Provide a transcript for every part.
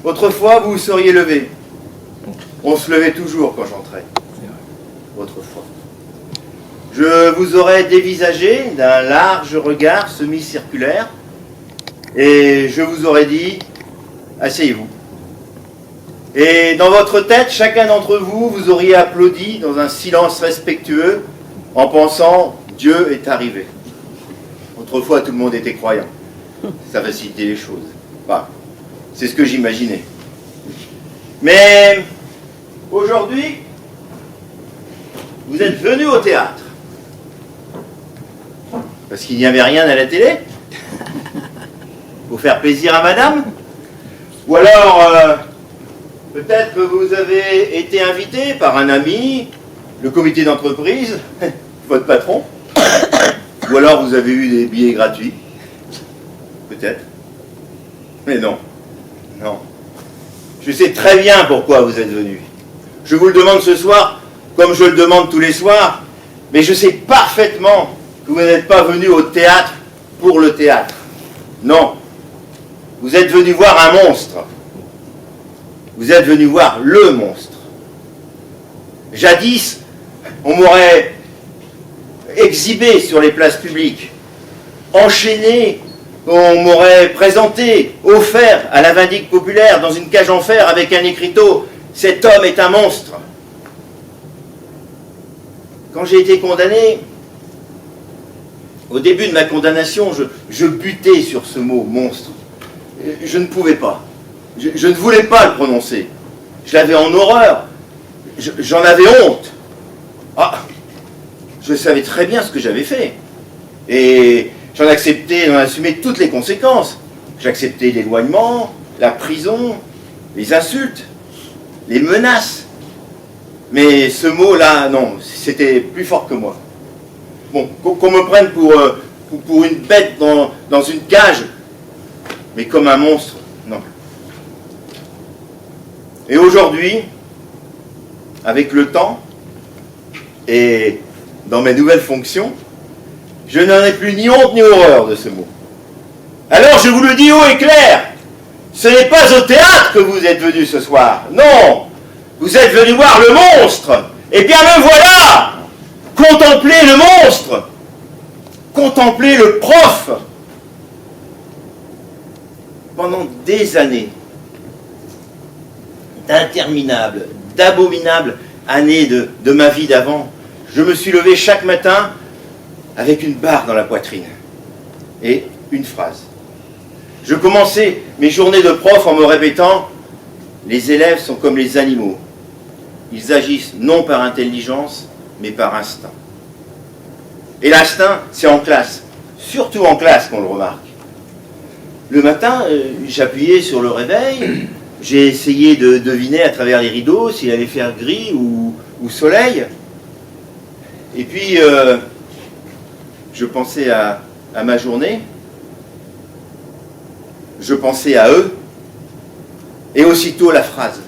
Autrefois, vous vous seriez levé. On se levait toujours quand j'entrais. Autrefois. Je vous aurais dévisagé d'un large regard semi-circulaire et je vous aurais dit « Asseyez-vous ». Et dans votre tête, chacun d'entre vous, vous auriez applaudi dans un silence respectueux en pensant « Dieu est arrivé ». Autrefois, tout le monde était croyant. Ça facilitait les choses. Enfin, c'est ce que j'imaginais. Mais aujourd'hui, vous êtes venus au théâtre. Parce qu'il n'y avait rien à la télé. Pour faire plaisir à madame. Ou alors, peut-être que vous avez été invité par un ami, le comité d'entreprise, votre patron. Ou alors vous avez eu des billets gratuits. Peut-être. Mais non. Non. Je sais très bien pourquoi vous êtes venus. Je vous le demande ce soir, comme je le demande tous les soirs, mais je sais parfaitement que vous n'êtes pas venus au théâtre pour le théâtre. Non. Vous êtes venus voir un monstre. Vous êtes venus voir le monstre. Jadis, on m'aurait exhibé sur les places publiques, enchaîné, on m'aurait présenté, offert à la vindicte populaire dans une cage en fer avec un écriteau « Cet homme est un monstre ». Quand j'ai été condamné, au début de ma condamnation, je butais sur ce mot « monstre ». Je ne pouvais pas. Je ne voulais pas le prononcer. Je l'avais en horreur. J'en avais honte. Ah, je savais très bien ce que j'avais fait. Et j'en assumais toutes les conséquences. J'acceptais l'éloignement, la prison, les insultes, les menaces. Mais ce mot-là, non, c'était plus fort que moi. Bon, qu'on me prenne pour une bête dans une cage, mais comme un monstre, non. Et aujourd'hui, avec le temps, et dans mes nouvelles fonctions, je n'en ai plus ni honte ni horreur de ce mot. Alors je vous le dis haut et clair, ce n'est pas au théâtre que vous êtes venus ce soir, non, vous êtes venus voir le monstre, et bien me voilà, contemplez le monstre, contemplez le prof. Pendant des années, d'interminables, d'abominables années de ma vie d'avant, je me suis levé chaque matin avec une barre dans la poitrine et une phrase. Je commençais mes journées de prof en me répétant « Les élèves sont comme les animaux. Ils agissent non par intelligence, mais par instinct. » Et l'instinct, c'est en classe. Surtout en classe qu'on le remarque. Le matin, j'appuyais sur le réveil, j'ai essayé de deviner à travers les rideaux s'il allait faire gris ou soleil. Et puis, je pensais à ma journée, je pensais à eux, et aussitôt la phrase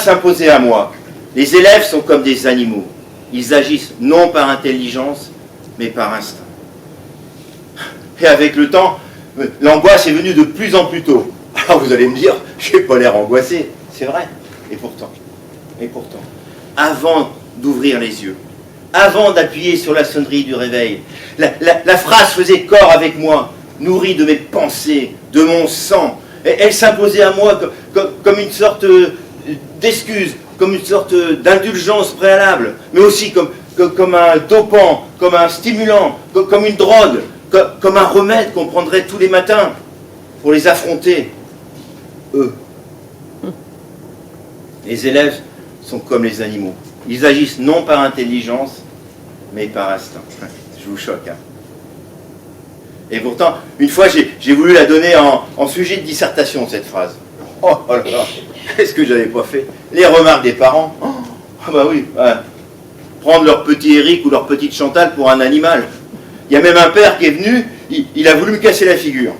s'imposait à moi. Les élèves sont comme des animaux. Ils agissent non par intelligence, mais par instinct. Et avec le temps, l'angoisse est venue de plus en plus tôt. Alors vous allez me dire, je n'ai pas l'air angoissé. C'est vrai. Et pourtant, avant d'ouvrir les yeux, avant d'appuyer sur la sonnerie du réveil, la phrase faisait corps avec moi, nourrie de mes pensées, de mon sang. Elle s'imposait à moi comme une sorte d'excuse, comme une sorte d'indulgence préalable, mais aussi comme un dopant, comme un stimulant, comme une drogue, comme un remède qu'on prendrait tous les matins pour les affronter, eux. Les élèves sont comme les animaux. Ils agissent non par intelligence, mais par instinct. Je vous choque, hein. Et pourtant, une fois, j'ai voulu la donner en sujet de dissertation, cette phrase. Oh là là, qu'est-ce que j'avais pas fait? Les remarques des parents. Oh, ah bah oui, ouais. Prendre leur petit Eric ou leur petite Chantal pour un animal. Il y a même un père qui est venu, il a voulu me casser la figure.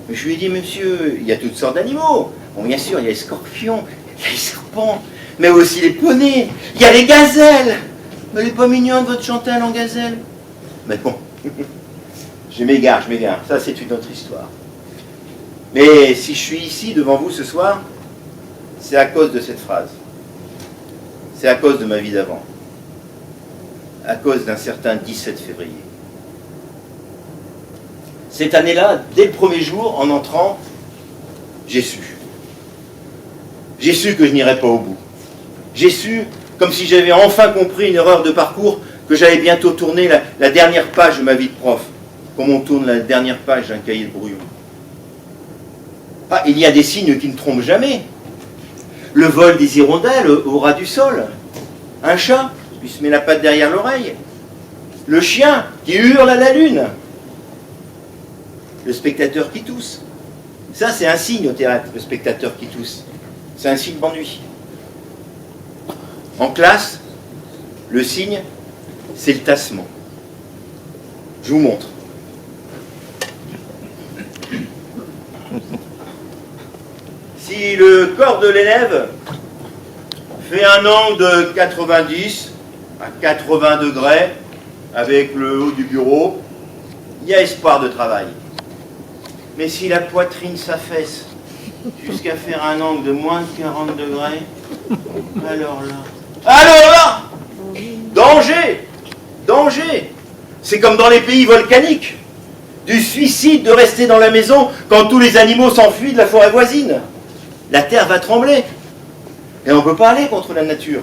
Mais je lui ai dit, monsieur, il y a toutes sortes d'animaux. Bon, bien sûr, il y a les scorpions, il y a les serpents, mais aussi les poneys, il y a les gazelles. Mais elle n'est pas mignonne, votre Chantal, en gazelle. Mais bon, Je m'égare. Ça, c'est une autre histoire. Mais si je suis ici devant vous ce soir, c'est à cause de cette phrase. C'est à cause de ma vie d'avant. À cause d'un certain 17 février. Cette année-là, dès le premier jour, en entrant, j'ai su. J'ai su que je n'irais pas au bout. J'ai su, comme si j'avais enfin compris une erreur de parcours, que j'allais bientôt tourner la dernière page de ma vie de prof, comme on tourne la dernière page d'un cahier de brouillon. Ah, il y a des signes qui ne trompent jamais. Le vol des hirondelles au ras du sol. Un chat qui se met la patte derrière l'oreille. Le chien qui hurle à la lune. Le spectateur qui tousse. Ça, c'est un signe au théâtre, le spectateur qui tousse. C'est un signe d'ennui. En classe, le signe, c'est le tassement. Je vous montre. Si le corps de l'élève fait un angle de 90 à 80 degrés avec le haut du bureau, il y a espoir de travail. Mais si la poitrine s'affaisse jusqu'à faire un angle de moins de 40 degrés, alors là, danger, danger. C'est comme dans les pays volcaniques, du suicide de rester dans la maison quand tous les animaux s'enfuient de la forêt voisine. La terre va trembler. Et on ne peut pas aller contre la nature.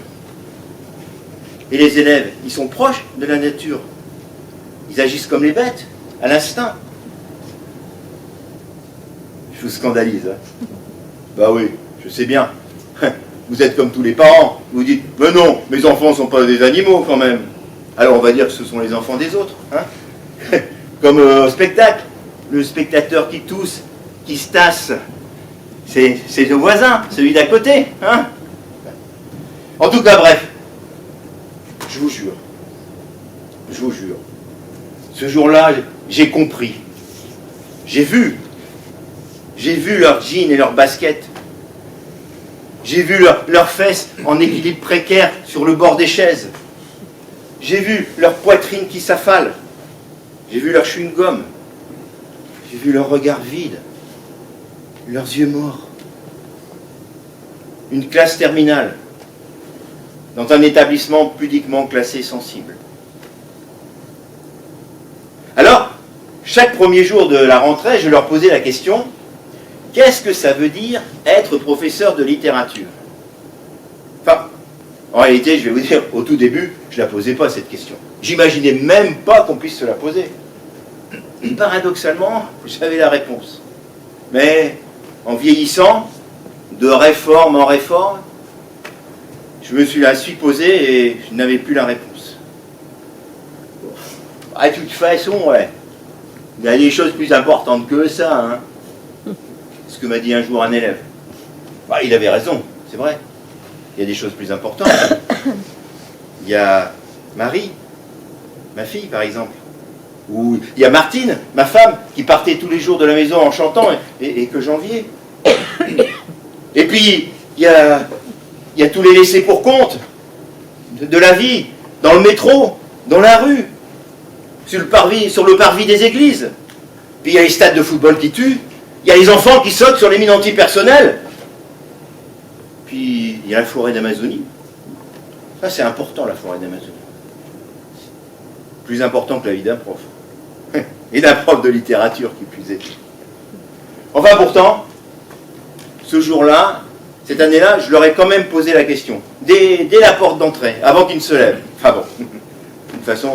Et les élèves, ils sont proches de la nature. Ils agissent comme les bêtes, à l'instinct. Je vous scandalise. Hein. Bah oui, je sais bien. Vous êtes comme tous les parents. Vous dites, mais non, mes enfants ne sont pas des animaux quand même. Alors on va dire que ce sont les enfants des autres. Hein. Comme au spectacle. Le spectateur qui tousse, qui se tasse. C'est le voisin, celui d'à côté. Hein. En tout cas, bref. Je vous jure. Ce jour-là, j'ai compris. J'ai vu leurs jeans et leurs baskets. J'ai vu leurs fesses en équilibre précaire sur le bord des chaises. J'ai vu leur poitrine qui s'affale. J'ai vu leur chewing-gum. J'ai vu leur regard vide. Leurs yeux morts. Une classe terminale. Dans un établissement pudiquement classé sensible. Alors, chaque premier jour de la rentrée, je leur posais la question: qu'est-ce que ça veut dire être professeur de littérature? Enfin, en réalité, je vais vous dire, au tout début, je ne la posais pas cette question. J'imaginais même pas qu'on puisse se la poser. Et paradoxalement, j'avais la réponse. Mais en vieillissant, de réforme en réforme, je me suis la suis posée et je n'avais plus la réponse. De toute façon, ouais, il y a des choses plus importantes que ça, hein. Ce que m'a dit un jour un élève. Bah, il avait raison, c'est vrai. Il y a des choses plus importantes. Il y a Marie, ma fille par exemple. Ou il y a Martine, ma femme, qui partait tous les jours de la maison en chantant et que j'enviais. Et puis, il y a tous les laissés pour compte de la vie, dans le métro, dans la rue, sur le parvis des églises. Puis il y a les stades de football qui tuent. Il y a les enfants qui sautent sur les mines antipersonnelles. Puis il y a la forêt d'Amazonie. Ça, c'est important, la forêt d'Amazonie. Plus important que la vie d'un prof. Et d'un prof de littérature qui plus est. Enfin, pourtant, ce jour-là, cette année-là, je leur ai quand même posé la question. Dès la porte d'entrée, avant qu'ils ne se lèvent. Enfin bon, de toute façon,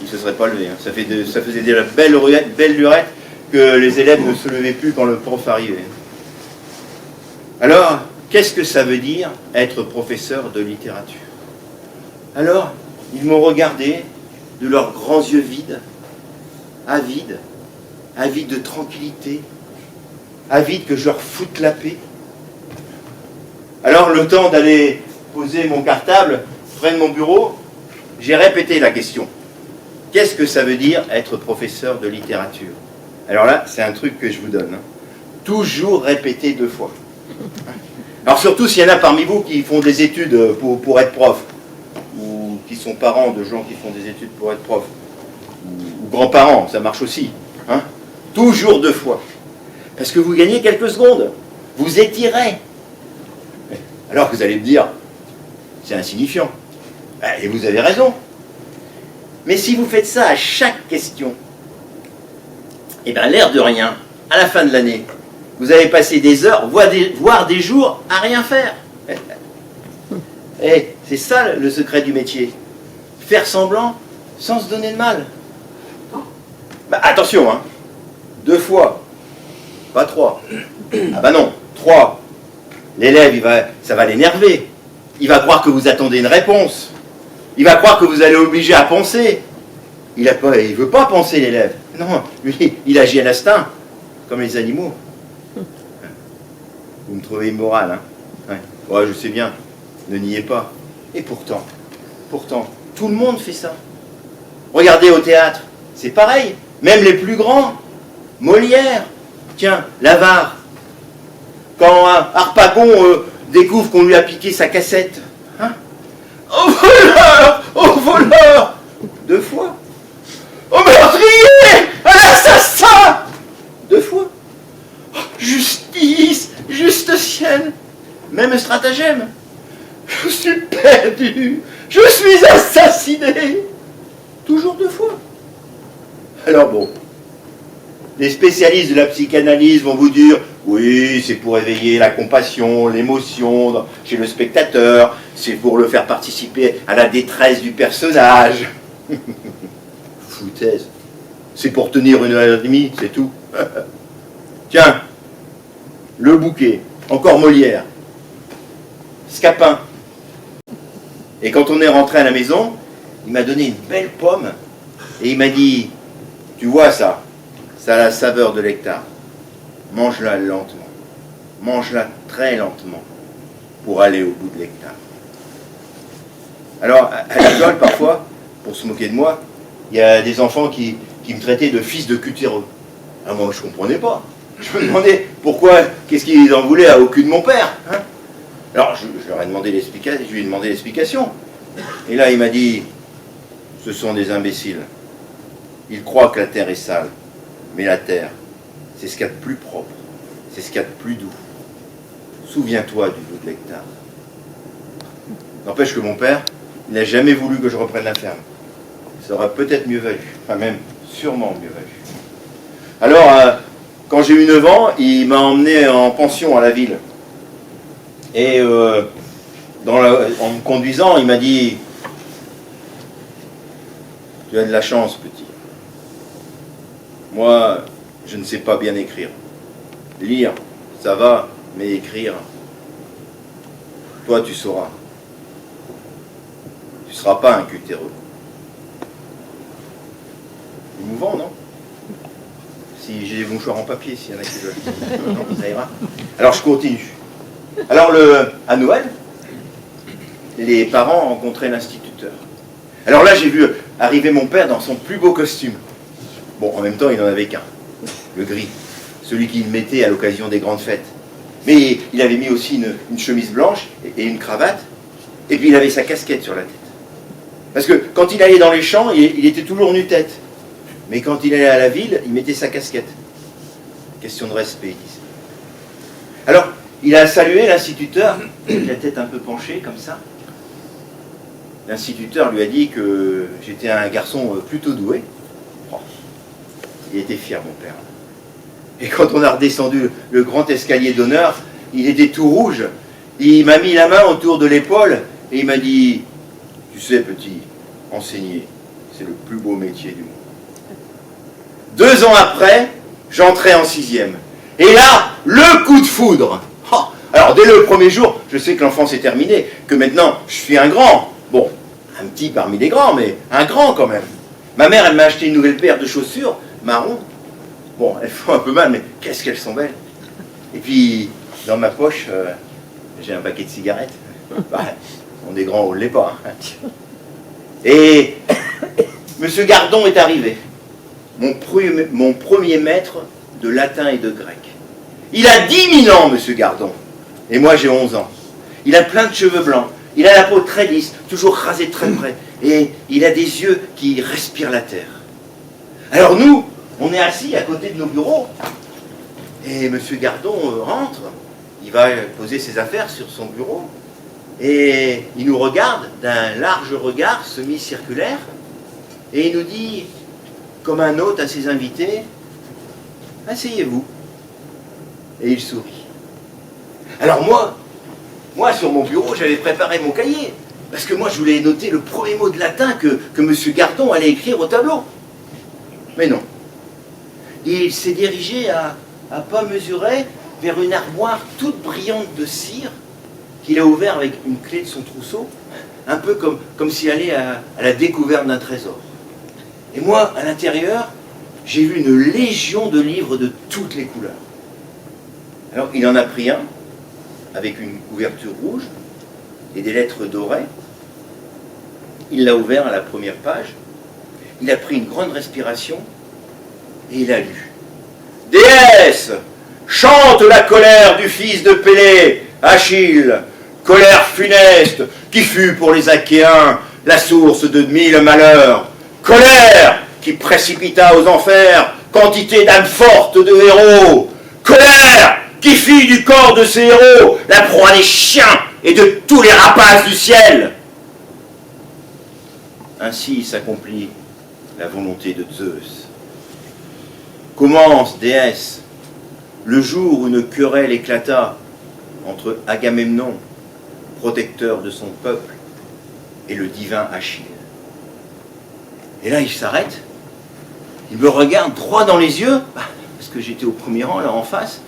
ils ne se seraient pas levés. Hein. Ça faisait déjà belle lurette que les élèves ne se levaient plus quand le prof arrivait. Alors, qu'est-ce que ça veut dire être professeur de littérature? Alors, ils m'ont regardé de leurs grands yeux vides, avides de tranquillité, avides que je leur foute la paix. Alors, le temps d'aller poser mon cartable près de mon bureau, j'ai répété la question. Qu'est-ce que ça veut dire être professeur de littérature? Alors là, c'est un truc que je vous donne. Hein. Toujours répéter 2 fois. Alors surtout s'il y en a parmi vous qui font des études pour être prof, ou qui sont parents de gens qui font des études pour être prof, ou grands-parents, ça marche aussi. Hein? Toujours 2 fois. Parce que vous gagnez quelques secondes. Vous étirez. Alors vous allez me dire, c'est insignifiant. Et vous avez raison. Mais si vous faites ça à chaque question, eh bien l'air de rien, à la fin de l'année, vous avez passé des heures, voire des jours à rien faire. Et c'est ça le secret du métier. Faire semblant sans se donner de mal. Bah, attention, hein. 2 fois, pas 3. Ah bah non, 3. L'élève, ça va l'énerver. Il va croire que vous attendez une réponse. Il va croire que vous allez l'obliger à penser. Il ne veut pas penser, l'élève. Non, lui, il agit à l'instinct, comme les animaux. Vous me trouvez immoral, hein? Ouais, je sais bien, ne niez pas. Et pourtant, tout le monde fait ça. Regardez au théâtre, c'est pareil. Même les plus grands, Molière, tiens, l'avare. Quand Harpagon découvre qu'on lui a piqué sa cassette. Hein? Au voleur! Au voleur! 2 fois. Au meurtrier! À l'assassin! 2 fois. Oh, justice! Juste ciel! Même stratagème. Je suis perdu! Je suis assassiné! Toujours 2 fois. Alors bon, les spécialistes de la psychanalyse vont vous dire oui, c'est pour éveiller la compassion, l'émotion chez le spectateur, c'est pour le faire participer à la détresse du personnage. Foutaise. C'est pour tenir 1h30, c'est tout. Tiens, le bouquet, encore Molière, Scapin. Et quand on est rentré à la maison, il m'a donné une belle pomme et il m'a dit, tu vois ça, ça a la saveur de l'hectare. Mange-la lentement. Mange-la très lentement pour aller au bout de l'hectare. Alors, à l'école, parfois, pour se moquer de moi, il y a des enfants qui me traitaient de fils de cutéreux. Alors moi, je ne comprenais pas. Je me demandais pourquoi, qu'est-ce qu'ils en voulaient au cul de mon père, hein? Alors, je leur ai demandé l'explication, je lui ai demandé l'explication. Et là, il m'a dit, ce sont des imbéciles. Ils croient que la terre est sale. Mais la terre, c'est ce qu'il y a de plus propre. C'est ce qu'il y a de plus doux. Souviens-toi du bout de l'hectare. N'empêche que mon père, il n'a jamais voulu que je reprenne la ferme. Ça aurait peut-être mieux valu. Enfin même, sûrement mieux valu. Alors, quand j'ai eu 9 ans, il m'a emmené en pension à la ville. Et en me conduisant, il m'a dit « Tu as de la chance, petit. Moi, je ne sais pas bien écrire. Lire, ça va, mais écrire, toi, tu sauras. Tu ne seras pas un cutéreux. » Émouvant, non? Si j'ai des mouchoirs en papier, s'il y en a qui veulent. Non, ça ira. Alors, je continue. Alors, à Noël, les parents rencontraient l'instituteur. Alors là, j'ai vu arriver mon père dans son plus beau costume. Bon, en même temps, il n'en avait qu'un, le gris, celui qu'il mettait à l'occasion des grandes fêtes. Mais il avait mis aussi une chemise blanche et une cravate, et puis il avait sa casquette sur la tête. Parce que quand il allait dans les champs, il était toujours nu-tête. Mais quand il allait à la ville, il mettait sa casquette. Question de respect, il disait. Alors, il a salué l'instituteur, avec la tête un peu penchée, comme ça. L'instituteur lui a dit que j'étais un garçon plutôt doué. Oh, il était fier, mon père. Et quand on a redescendu le grand escalier d'honneur, il était tout rouge. Il m'a mis la main autour de l'épaule et il m'a dit « Tu sais, petit, enseigner, c'est le plus beau métier du monde. » 2 ans après, j'entrais en 6e. Et là, le coup de foudre. Oh, alors, dès le premier jour, je sais que l'enfance est terminée, que maintenant, je suis un grand. Bon, un petit parmi les grands, mais un grand quand même. Ma mère, elle m'a acheté une nouvelle paire de chaussures, marron. Bon, elles font un peu mal, mais qu'est-ce qu'elles sont belles. Et puis, dans ma poche, j'ai un paquet de cigarettes. Bah, on est grand, on ne l'est pas. Hein. Et Monsieur Gardon est arrivé. Mon premier maître de latin et de grec. Il a 10 000 ans, Monsieur Gardon. Et moi, j'ai 11 ans. Il a plein de cheveux blancs. Il a la peau très lisse, toujours rasée très près. Et il a des yeux qui respirent la terre. Alors nous, on est assis à côté de nos bureaux, et M. Gardon rentre, il va poser ses affaires sur son bureau, et il nous regarde d'un large regard semi-circulaire, et il nous dit, comme un hôte à ses invités, « Asseyez-vous ». Et il sourit. Alors moi sur mon bureau, j'avais préparé mon cahier, parce que moi je voulais noter le premier mot de latin que M. Gardon allait écrire au tableau. Mais non. Il s'est dirigé à pas mesurer vers une armoire toute brillante de cire qu'il a ouvert avec une clé de son trousseau, un peu comme s'il allait à la découverte d'un trésor. Et moi, à l'intérieur, j'ai vu une légion de livres de toutes les couleurs. Alors, il en a pris un, avec une couverture rouge et des lettres dorées. Il l'a ouvert à la première page. Il a pris une grande respiration et il a lu. « Déesse, chante la colère du fils de Pélée, Achille, colère funeste qui fut pour les Achéens la source de 1000 malheurs. Colère qui précipita aux enfers quantité d'âmes fortes de héros. Colère qui fit du corps de ces héros la proie des chiens et de tous les rapaces du ciel. Ainsi s'accomplit la volonté de Zeus. Commence, déesse, le jour où une querelle éclata entre Agamemnon, protecteur de son peuple, et le divin Achille. Et là, il s'arrête, il me regarde droit dans les yeux, parce que j'étais au premier rang, là, en face,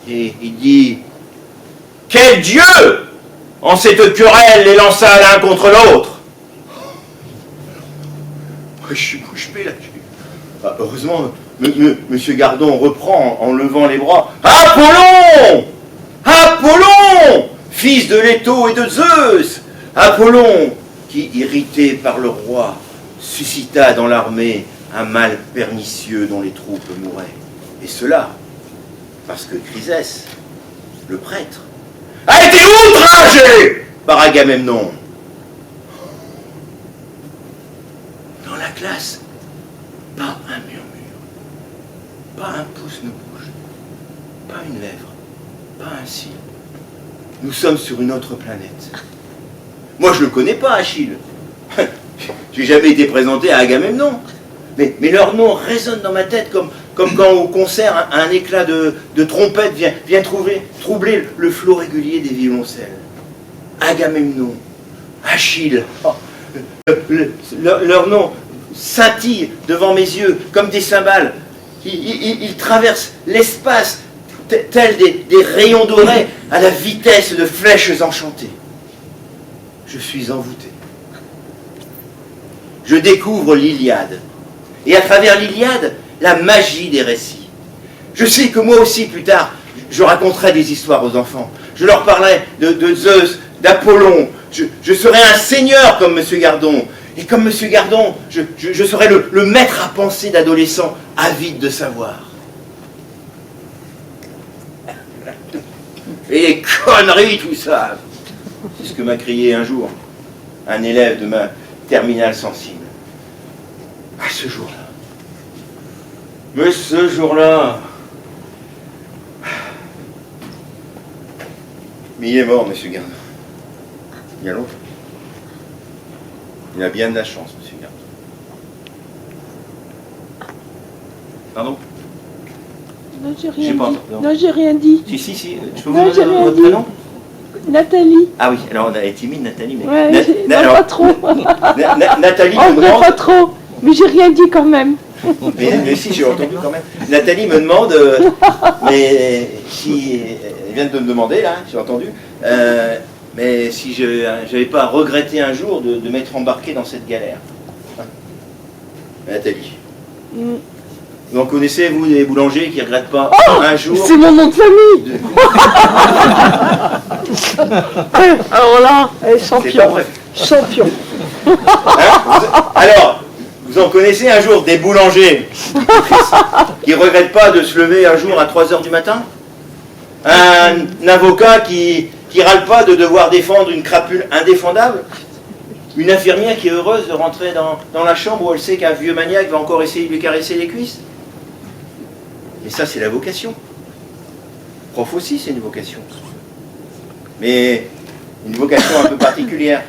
et il dit « Quel Dieu en cette querelle les lança l'un contre l'autre ?» Je suis bouche bée, là. Heureusement, Monsieur Gardon reprend en levant les bras. « Apollon! Apollon, fils de Léto et de Zeus! Apollon, qui, irrité par le roi, suscita dans l'armée un mal pernicieux dont les troupes mouraient. Et cela, parce que Chrysès, le prêtre, a été outragé par Agamemnon. » Dans la classe, pas un murmure, pas un pouce ne bouge, pas une lèvre, pas un cil. Nous sommes sur une autre planète. Moi, je ne le connais pas, Achille. J'ai jamais été présenté à Agamemnon. Mais leur nom résonne dans ma tête comme quand au concert un éclat de trompette vient troubler le flot régulier des violoncelles. Agamemnon, Achille, leur nom scintille devant mes yeux comme des cymbales. Ils traversent l'espace tels des rayons dorés à la vitesse de flèches enchantées. Je suis envoûté. Je découvre l'Iliade. Et à travers l'Iliade, la magie des récits. Je sais que moi aussi, plus tard, je raconterai des histoires aux enfants. Je leur parlerai de Zeus, d'Apollon. Je serai un seigneur comme M. Gardon. Et comme M. Gardon, je serai le maître à penser d'adolescents avides de savoir. Et les conneries, tout ça. C'est ce que m'a crié un jour un élève de ma terminale sensible. À ce jour-là. Mais ce jour-là... Mais il est mort, M. Gardon. Il y a l'autre. Il a bien de la chance, M. Gardon. Pardon? Non, j'ai rien dit. Pas, non, j'ai rien dit. Si. Je peux vous demander votre prénom? Nathalie. Ah oui, alors elle est timide, Nathalie. Mais... Ouais, alors, pas trop. Nathalie en me vrai, demande... pas trop. Mais j'ai rien dit quand même. Mais si, j'ai entendu quand même. Nathalie me demande, mais si... Elle vient de me demander, là, j'ai entendu, mais si je n'avais pas regretté un jour de m'être embarqué dans cette galère. Nathalie. Vous en connaissez, vous, des boulangers qui ne regrettent pas un jour... C'est mon nom de famille. Alors là, champion. Champion. Alors, vous en connaissez un jour des boulangers qui ne regrettent pas de se lever un jour à 3h du matin? Un avocat qui râle pas de devoir défendre une crapule indéfendable? Une infirmière qui est heureuse de rentrer dans la chambre où elle sait qu'un vieux maniaque va encore essayer de lui caresser les cuisses. Et ça, c'est la vocation. Prof aussi, c'est une vocation. Mais une vocation un peu particulière.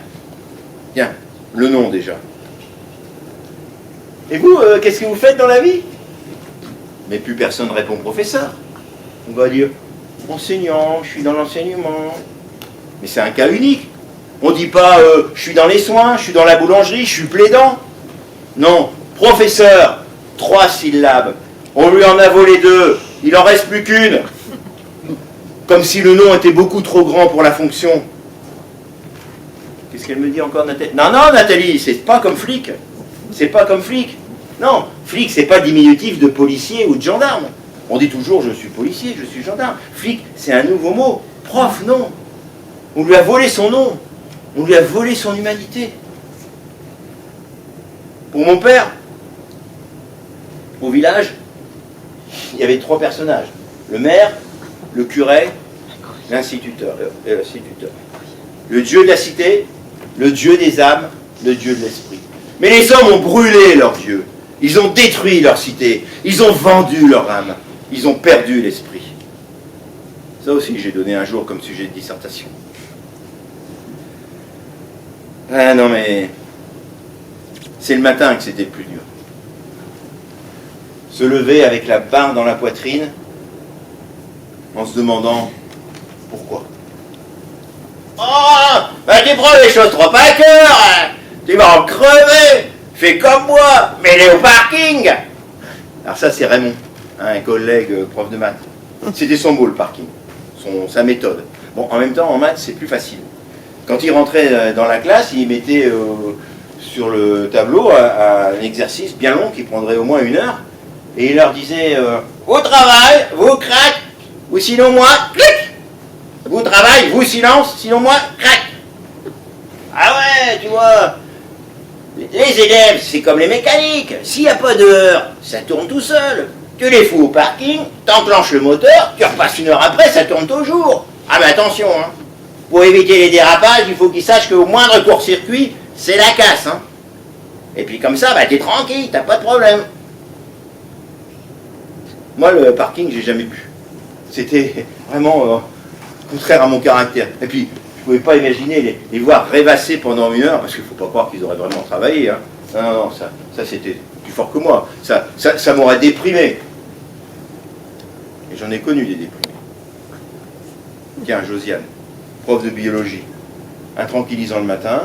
Tiens, le nom déjà. Et vous, qu'est-ce que vous faites dans la vie? Mais plus personne ne répond professeur. On va dire enseignant, je suis dans l'enseignement. Mais c'est un cas unique. On ne dit pas je suis dans les soins, je suis dans la boulangerie, je suis plaidant. Non, professeur, 3 syllabes. On lui en a volé 2, il en reste plus qu'une. Comme si le nom était beaucoup trop grand pour la fonction. Qu'est-ce qu'elle me dit encore, Nathalie? Non, non, Nathalie, c'est pas comme flic. C'est pas comme flic. Non, flic, c'est pas diminutif de policier ou de gendarme. On dit toujours je suis policier, je suis gendarme. Flic, c'est un nouveau mot. Prof, non. On lui a volé son nom. On lui a volé son humanité. Pour mon père, au village, il y avait 3 personnages. Le maire, le curé, l'instituteur. Le dieu de la cité, le dieu des âmes, le dieu de l'esprit. Mais les hommes ont brûlé leur dieu. Ils ont détruit leur cité. Ils ont vendu leur âme. Ils ont perdu l'esprit. Ça aussi, j'ai donné un jour comme sujet de dissertation. Ah non, mais c'est le matin que c'était le plus dur. Se lever avec la barre dans la poitrine en se demandant pourquoi. Oh, bah tu prends les choses trop à cœur, hein. Tu vas en crever. Fais comme moi, mets-les au parking. Alors ça, c'est Raymond, un collègue prof de maths. C'était son mot, le parking, sa méthode. Bon, en même temps, en maths, c'est plus facile. Quand il rentrait dans la classe, il mettait sur le tableau un exercice bien long qui prendrait au moins 1 heure, et il leur disait vous travail, vous crac, ou sinon moi, clic. Vous travail, vous silence, sinon moi, crac. Ah ouais, tu vois, les élèves, c'est comme les mécaniques. S'il n'y a pas d'heure, ça tourne tout seul. Tu les fous au parking, t'enclenches le moteur, tu repasses 1 heure après, ça tourne toujours. Ah mais attention, hein. Pour éviter les dérapages, il faut qu'ils sachent qu'au moindre court-circuit, c'est la casse. Hein. Et puis comme ça, bah, t'es tranquille, t'as pas de problème. Moi, le parking, j'ai jamais pu. C'était vraiment contraire à mon caractère. Et puis, je pouvais pas imaginer les voir rêvasser pendant 1 heure, parce qu'il faut pas croire qu'ils auraient vraiment travaillé. Hein. Non, non, non, ça c'était plus fort que moi. Ça m'aurait déprimé. Et j'en ai connu des déprimés. Tiens, Josiane, prof de biologie. Un tranquillisant le matin,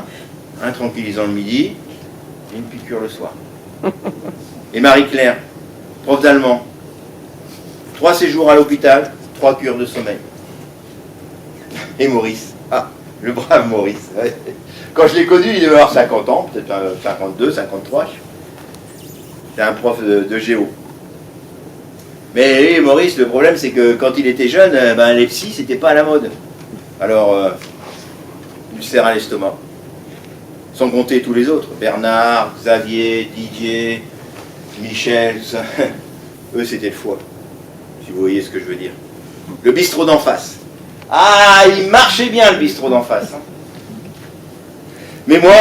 un tranquillisant le midi, et une piqûre le soir. Et Marie-Claire, prof d'allemand. 3 séjours à l'hôpital, 3 cures de sommeil. Et Maurice, le brave Maurice. Ouais. Quand je l'ai connu, il devait avoir 50 ans, peut-être 52, 53. C'est un prof de géo. Mais lui, Maurice, le problème, c'est que quand il était jeune, les psys, c'était pas à la mode. Alors, ulcère à l'estomac. Sans compter tous les autres. Bernard, Xavier, Didier, Michel, tout ça. Eux, c'était le foie. Si vous voyez ce que je veux dire. Le bistrot d'en face. Ah, il marchait bien, le bistrot d'en face. Hein. Mais moi,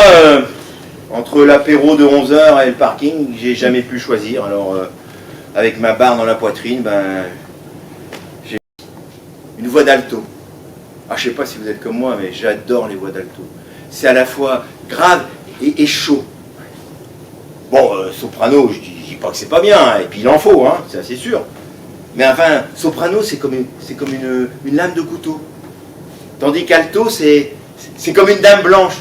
entre l'apéro de 11h et le parking, j'ai jamais pu choisir. Alors, avec ma barre dans la poitrine, j'ai une voix d'alto. Ah, je sais pas si vous êtes comme moi, mais j'adore les voix d'alto. C'est à la fois grave et chaud. Bon, soprano, je dis pas que c'est pas bien, hein, et puis il en faut, hein, c'est assez sûr. Mais enfin, soprano, c'est comme une lame de couteau. Tandis qu'alto, c'est comme une dame blanche.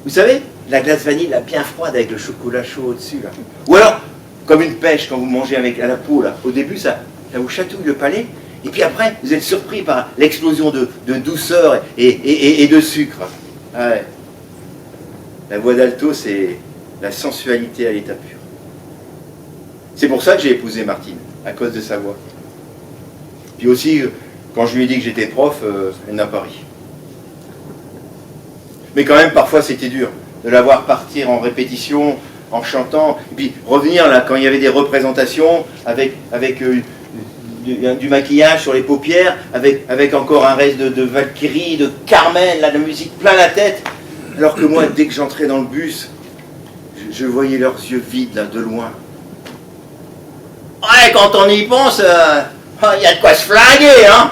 Vous savez, la glace vanille, là, bien froide avec le chocolat chaud au-dessus. Là. Ou alors, comme une pêche quand vous mangez à la peau. Là. Au début, ça vous chatouille le palais. Et puis après, vous êtes surpris par l'explosion de douceur et de sucre. Ouais. La voix d'alto, c'est la sensualité à l'état pur. C'est pour ça que j'ai épousé Martine, à cause de sa voix. Puis aussi, quand je lui ai dit que j'étais prof, elle n'a pas ri. Mais quand même, parfois, c'était dur de la voir partir en répétition, en chantant, et puis revenir là, quand il y avait des représentations, avec du maquillage sur les paupières, avec encore un reste de Valkyrie, de Carmen, là, de musique plein la tête. Alors que moi, dès que j'entrais dans le bus, je voyais leurs yeux vides, là, de loin. Ouais, quand on y pense, y a de quoi se flinguer, hein.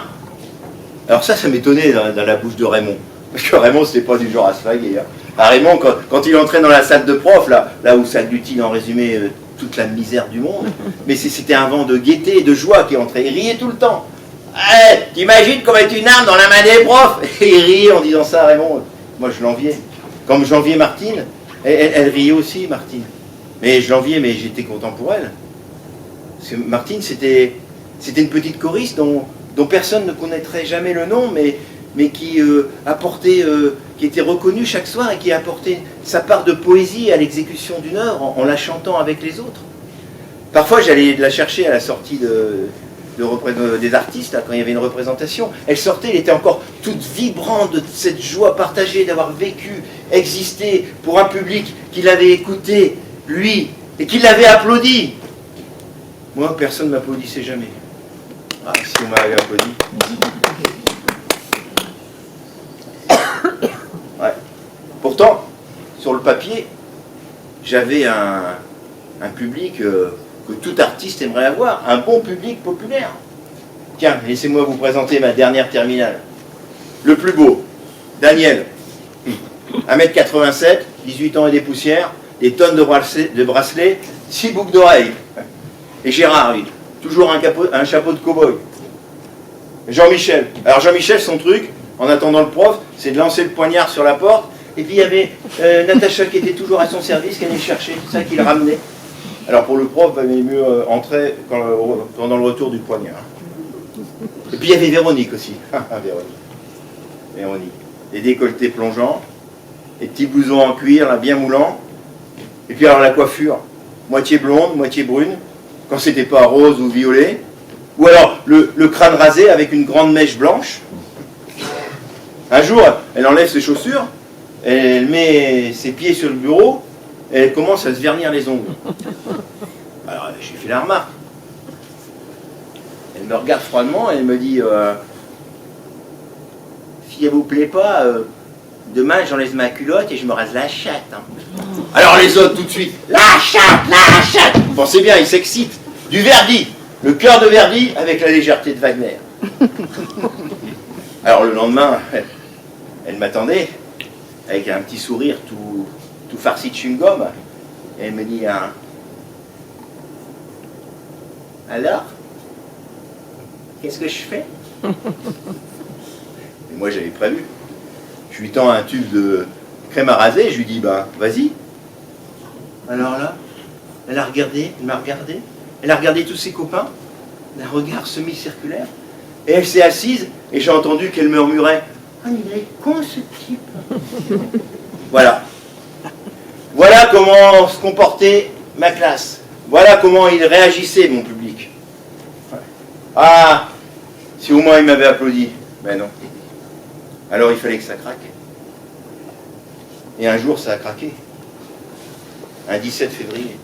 Alors ça m'étonnait dans la bouche de Raymond. Parce que Raymond, c'était pas du genre à se flinguer. Hein. Ah, Raymond, quand il entrait dans la salle de prof, là où s'agglutine en résumé toute la misère du monde, mais c'était un vent de gaieté et de joie qui entrait. Il riait tout le temps. Hey, t'imagines qu'on mette une arme dans la main des profs? Et il riait en disant ça à Raymond. Moi, je l'enviais. Comme j'enviais Martine, elle riait aussi, Martine. Mais je l'enviais, mais j'étais content pour elle. Parce que Martine, c'était une petite choriste dont personne ne connaîtrait jamais le nom, mais qui apportait, qui était reconnue chaque soir et qui apportait sa part de poésie à l'exécution d'une œuvre en la chantant avec les autres. Parfois, j'allais la chercher à la sortie des artistes, là, quand il y avait une représentation. Elle sortait, elle était encore toute vibrante de cette joie partagée d'avoir vécu, existé pour un public qui l'avait écouté, lui, et qui l'avait applaudi. Moi, personne ne m'applaudissait jamais. Ah, si on m'avait applaudi. Ouais. Pourtant, sur le papier, j'avais un public que tout artiste aimerait avoir, un bon public populaire. Tiens, laissez-moi vous présenter ma dernière terminale. Le plus beau, Daniel, 1m87, 18 ans et des poussières, des tonnes de bracelets, 6 boucles d'oreilles. Et Gérard, lui, toujours un chapeau de cow-boy. Jean-Michel. Alors Jean-Michel, son truc, en attendant le prof, c'est de lancer le poignard sur la porte. Et puis il y avait Natacha qui était toujours à son service, qui allait le chercher, tout ça, qui le ramenait. Alors pour le prof, il valait mieux entrer pendant le retour du poignard. Et puis il y avait Véronique aussi. Véronique. Les décolletés plongeants, les petits blousons en cuir, là, bien moulants. Et puis alors la coiffure, moitié blonde, moitié brune, quand c'était pas rose ou violet. Ou alors le crâne rasé avec une grande mèche blanche. Un jour, elle enlève ses chaussures, elle met ses pieds sur le bureau, et elle commence à se vernir les ongles. Alors j'ai fait la remarque. Elle me regarde froidement et elle me dit si elle vous plaît pas, demain j'enlève ma culotte et je me rase la chatte. Hein. Alors les autres tout de suite, la chatte. Pensez bien, ils s'excitent. Du Verdi, le cœur de Verdi avec la légèreté de Wagner. Alors le lendemain, elle m'attendait avec un petit sourire tout farci de chewing-gum. Et elle me dit alors, qu'est-ce que je fais? Et moi j'avais prévu. Je lui tends un tube de crème à raser et je lui dis vas-y. Alors là, elle m'a regardé, elle a regardé tous ses copains, d'un regard semi-circulaire, et elle s'est assise et j'ai entendu qu'elle murmurait il est con ce type. Voilà. Voilà comment se comportait ma classe. Voilà comment il réagissait, mon public. Ah, si au moins il m'avait applaudi. Ben non. Alors il fallait que ça craque. Et un jour, ça a craqué. Un 17 février.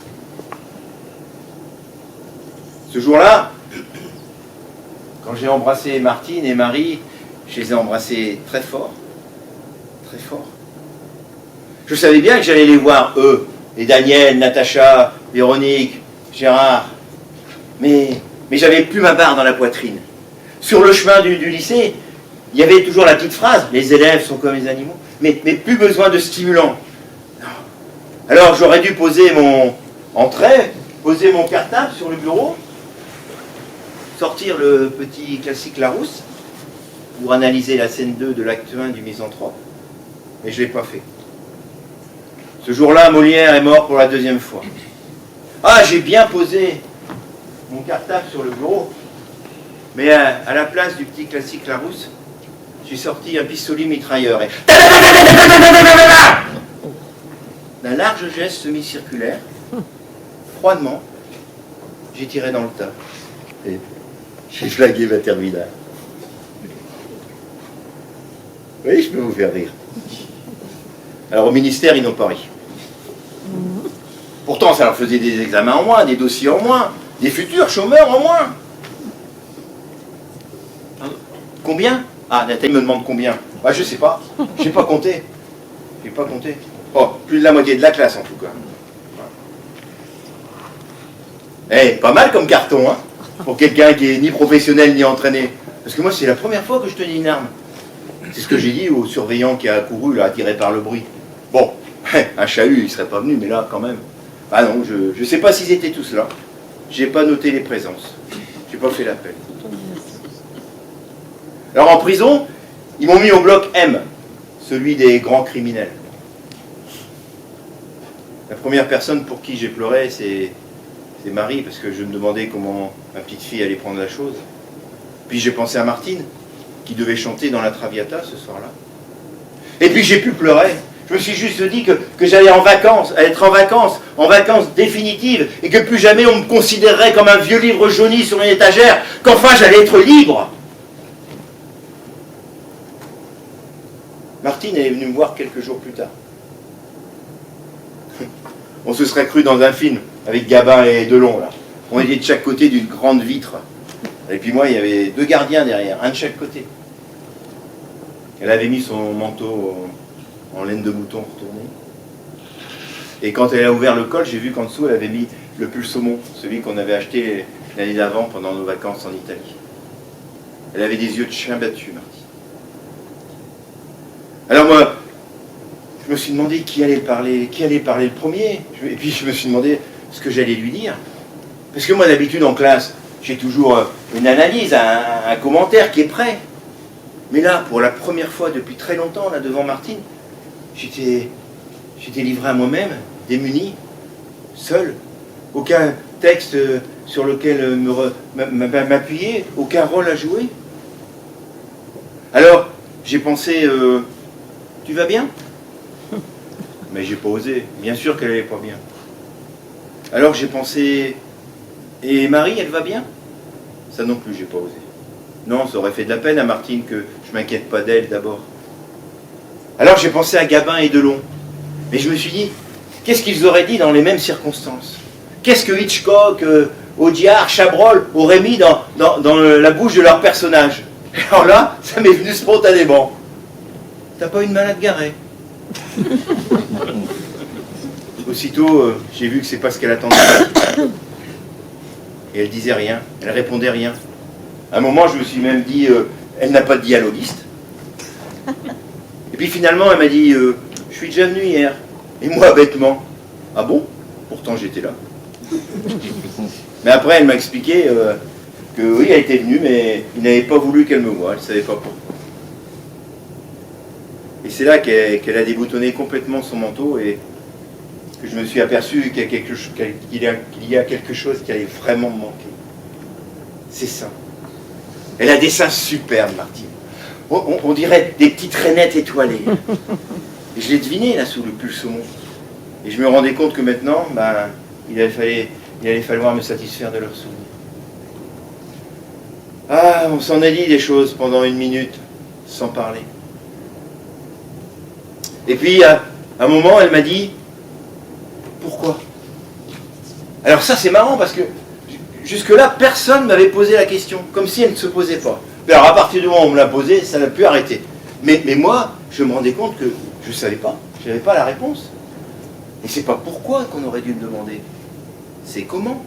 Ce jour-là, quand j'ai embrassé Martine et Marie, je les ai embrassés très fort. Très fort. Je savais bien que j'allais les voir, eux, et Daniel, Natacha, Véronique, Gérard. Mais j'avais plus ma barre dans la poitrine. Sur le chemin du lycée, il y avait toujours la petite phrase, les élèves sont comme les animaux, mais plus besoin de stimulant. Alors j'aurais dû poser mon cartable sur le bureau, sortir le petit classique Larousse, pour analyser la scène 2 de l'acte 1 du Misanthrope, mais je ne l'ai pas fait. Ce jour-là, Molière est mort pour la 2e fois. Ah, j'ai bien posé mon cartable sur le bureau, mais à la place du petit classique Larousse, j'ai sorti un pistolet mitrailleur et... D'un large geste semi-circulaire, froidement, j'ai tiré dans le tas. Et j'ai flagué ma terminale. Oui, je peux vous faire rire. Alors au ministère, ils n'ont pas ri. Pourtant, ça leur faisait des examens en moins, des dossiers en moins, des futurs chômeurs en moins. Combien? Ah, Nathalie me demande combien. Ah, je sais pas, j'ai pas compté. J'ai pas compté. Oh, plus de la moitié de la classe en tout cas. Eh, pas mal comme carton, hein, pour quelqu'un qui est ni professionnel ni entraîné. Parce que moi, c'est la première fois que je tenais une arme. C'est ce que j'ai dit au surveillant qui a couru, là, attiré par le bruit. Bon, un chahut, il serait pas venu, mais là, quand même. Ah non, je sais pas s'ils étaient tous là. J'ai pas noté les présences. J'ai pas fait l'appel. Alors en prison, ils m'ont mis au bloc M, celui des grands criminels. La première personne pour qui j'ai pleuré, c'est Marie, parce que je me demandais comment ma petite fille allait prendre la chose. Puis j'ai pensé à Martine, qui devait chanter dans la Traviata ce soir-là. Et puis j'ai pu pleurer. Je me suis juste dit que j'allais en vacances, être en vacances définitives, et que plus jamais on me considérerait comme un vieux livre jauni sur une étagère, qu'enfin j'allais être libre. Martine est venue me voir quelques jours plus tard. On se serait cru dans un film, avec Gabin et Delon, là. On était de chaque côté d'une grande vitre. Et puis moi, il y avait 2 gardiens derrière, un de chaque côté. Elle avait mis son manteau en laine de mouton retourné. Et quand elle a ouvert le col, j'ai vu qu'en dessous, elle avait mis le pull saumon, celui qu'on avait acheté l'année d'avant pendant nos vacances en Italie. Elle avait des yeux de chien battu, Martine. Alors moi, je me suis demandé qui allait parler le premier. Et puis je me suis demandé ce que j'allais lui dire. Parce que moi, d'habitude, en classe, j'ai toujours une analyse, un commentaire qui est prêt. Mais là, pour la première fois depuis très longtemps, là, devant Martine, j'étais livré à moi-même, démuni, seul. Aucun texte sur lequel m'appuyer, aucun rôle à jouer. Alors, j'ai pensé, tu vas bien? Mais j'ai pas osé. Bien sûr qu'elle allait pas bien. Alors j'ai pensé, et Marie, elle va bien? Ça non plus, j'ai pas osé. Non, ça aurait fait de la peine à Martine que je m'inquiète pas d'elle d'abord. Alors j'ai pensé à Gabin et Delon. Mais je me suis dit, qu'est-ce qu'ils auraient dit dans les mêmes circonstances? Qu'est-ce que Hitchcock, Audiard, Chabrol auraient mis dans la bouche de leur personnage? Alors là, ça m'est venu spontanément. T'as pas une malade garée? Aussitôt, j'ai vu que c'est pas ce qu'elle attendait. Et elle disait rien, elle répondait rien. À un moment, je me suis même dit, elle n'a pas de dialoguiste. Et puis finalement, elle m'a dit, je suis déjà venu hier. Et moi, bêtement, ah bon? Pourtant, j'étais là. Mais après, elle m'a expliqué que oui, elle était venue, mais il n'avait pas voulu qu'elle me voie, elle ne savait pas pourquoi. Et c'est là qu'elle a déboutonné complètement son manteau et que je me suis aperçu qu'il y a quelque chose qui allait vraiment me manquer. C'est ça. Elle a des seins superbes, Martine. On dirait des petites rainettes étoilées. Et je l'ai deviné là sous le pull saumon. Et je me rendais compte que maintenant, il allait falloir me satisfaire de leurs souvenirs. Ah, on s'en a dit des choses pendant 1 minute, sans parler. Et puis, à un moment, elle m'a dit, pourquoi? Alors ça, c'est marrant, parce que jusque-là, personne ne m'avait posé la question, comme si elle ne se posait pas. Alors, à partir du moment où on me l'a posée, ça n'a pu arrêter. Mais moi, je me rendais compte que je ne savais pas, je n'avais pas la réponse. Et c'est pas pourquoi qu'on aurait dû me demander, c'est comment.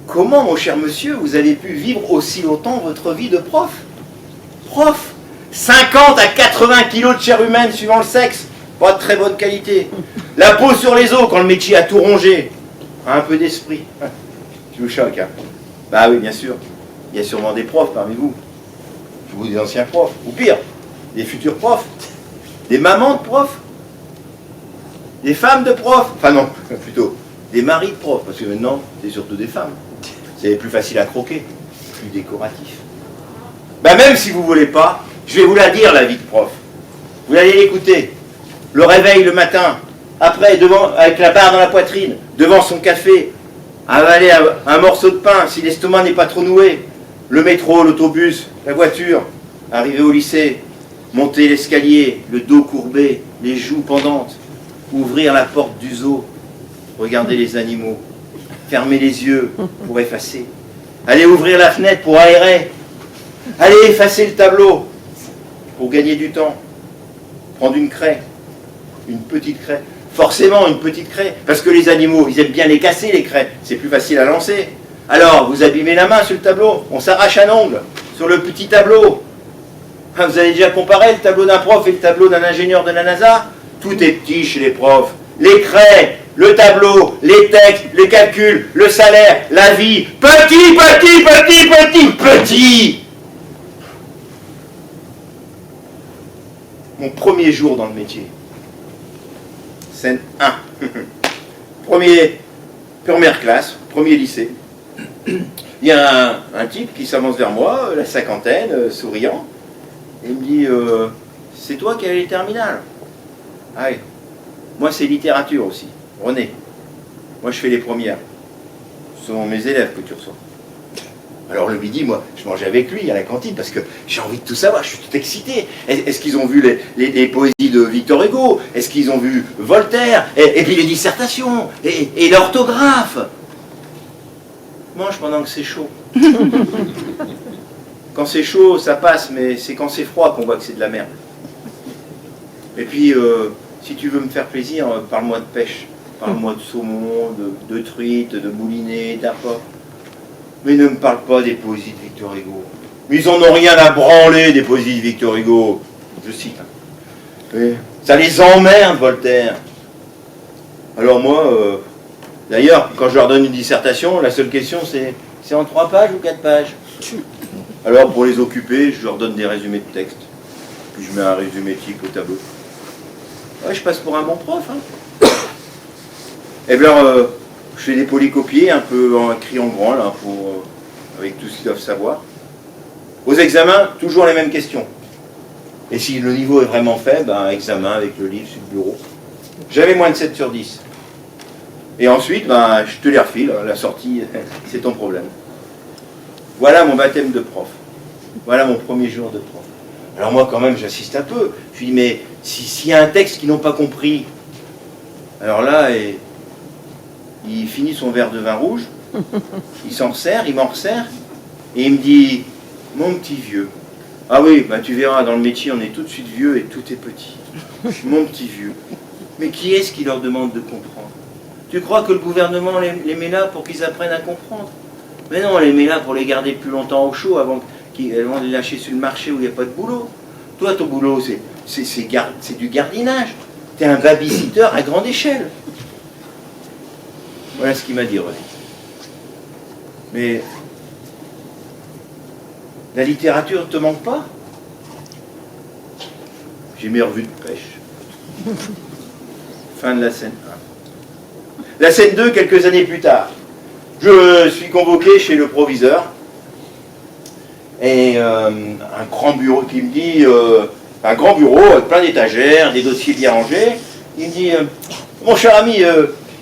Comment, mon cher monsieur, vous avez pu vivre aussi longtemps votre vie de prof? Prof! 50 à 80 kilos de chair humaine suivant le sexe, pas de très bonne qualité. La peau sur les os quand le métier a tout rongé. Un peu d'esprit. Je vous choque, hein. Bah oui, bien sûr. Il y a sûrement des profs parmi vous. Vous, des anciens profs. Ou pire, des futurs profs. Des mamans de profs. Des femmes de profs. Enfin non, plutôt des maris de profs. Parce que maintenant, c'est surtout des femmes. C'est plus facile à croquer. Plus décoratif. Bah même si vous ne voulez pas, je vais vous la dire, la vie de prof. Vous allez l'écouter. Le réveil le matin, après, avec la barre dans la poitrine, devant son café, avaler un morceau de pain si l'estomac n'est pas trop noué, le métro, l'autobus, la voiture, arriver au lycée, monter l'escalier, le dos courbé, les joues pendantes, ouvrir la porte du zoo, regarder les animaux, fermer les yeux pour effacer, aller ouvrir la fenêtre pour aérer, aller effacer le tableau pour gagner du temps, prendre une craie, une petite craie. Forcément une petite craie, parce que les animaux, ils aiment bien les casser, les craies, c'est plus facile à lancer. Alors, vous abîmez la main sur le tableau, on s'arrache un ongle sur le petit tableau. Ah, vous avez déjà comparé le tableau d'un prof et le tableau d'un ingénieur de la NASA? Tout est petit chez les profs. Les craies, le tableau, les textes, les calculs, le salaire, la vie. Petit, petit, petit, petit, petit. Mon premier jour dans le métier. Scène 1. Première classe, premier lycée. Il y a un type qui s'avance vers moi, la cinquantaine, souriant. Et il me dit, c'est toi qui as les terminales? Ah oui. Moi, c'est littérature aussi. René. Moi, je fais les premières. Ce sont mes élèves que tu reçois. Alors le midi, moi, je mangeais avec lui à la cantine parce que j'ai envie de tout savoir, je suis tout excité. Est-ce qu'ils ont vu les poésies de Victor Hugo? Est-ce qu'ils ont vu Voltaire? Et puis les dissertations? Et l'orthographe? Mange pendant que c'est chaud. Quand c'est chaud, ça passe, mais c'est quand c'est froid qu'on voit que c'est de la merde. Et puis, si tu veux me faire plaisir, parle-moi de pêche. Parle-moi de saumon, de truite, de moulinet, d'apport. Mais ne me parle pas des poésies de Victor Hugo. Mais ils en ont rien à branler des poésies de Victor Hugo. Je cite. Oui. Ça les emmerde, Voltaire. Alors moi, d'ailleurs, quand je leur donne une dissertation, la seule question c'est en 3 pages ou 4 pages? Alors pour les occuper, je leur donne des résumés de texte. Puis je mets un résumé éthique au tableau. Ouais, je passe pour un bon prof. Hein. Et bien, je fais des polycopiés un peu en écrit en grand, là, avec tout ce qu'ils doivent savoir. Aux examens, toujours les mêmes questions. Et si le niveau est vraiment faible, ben, examen avec le livre sur le bureau. J'avais moins de 7 sur 10. Et ensuite, ben, je te les refile, la sortie, c'est ton problème. Voilà mon baptême de prof. Voilà mon premier jour de prof. Alors moi, quand même, j'assiste un peu. Je lui dis, mais s'il y a un texte qu'ils n'ont pas compris, alors là, il finit son verre de vin rouge, il s'en resserre, il m'en resserre, et il me dit, mon petit vieux. Ah oui, ben tu verras, dans le métier, on est tout de suite vieux et tout est petit. Mon petit vieux. Mais qui est-ce qui leur demande de comprendre? Tu crois que le gouvernement les met là pour qu'ils apprennent à comprendre? Mais non, on les met là pour les garder plus longtemps au chaud avant de les lâcher sur le marché où il n'y a pas de boulot. Toi, ton boulot, c'est du gardinage. Tu es un babysitter à grande échelle. Voilà ce qu'il m'a dit, René. Mais la littérature ne te manque pas? J'ai mes revues de pêche. Fin de la scène 1. La scène 2, quelques années plus tard. Je suis convoqué chez le proviseur. Et un grand bureau qui me dit, un grand bureau avec plein d'étagères, des dossiers bien rangés. Il me dit, mon cher ami,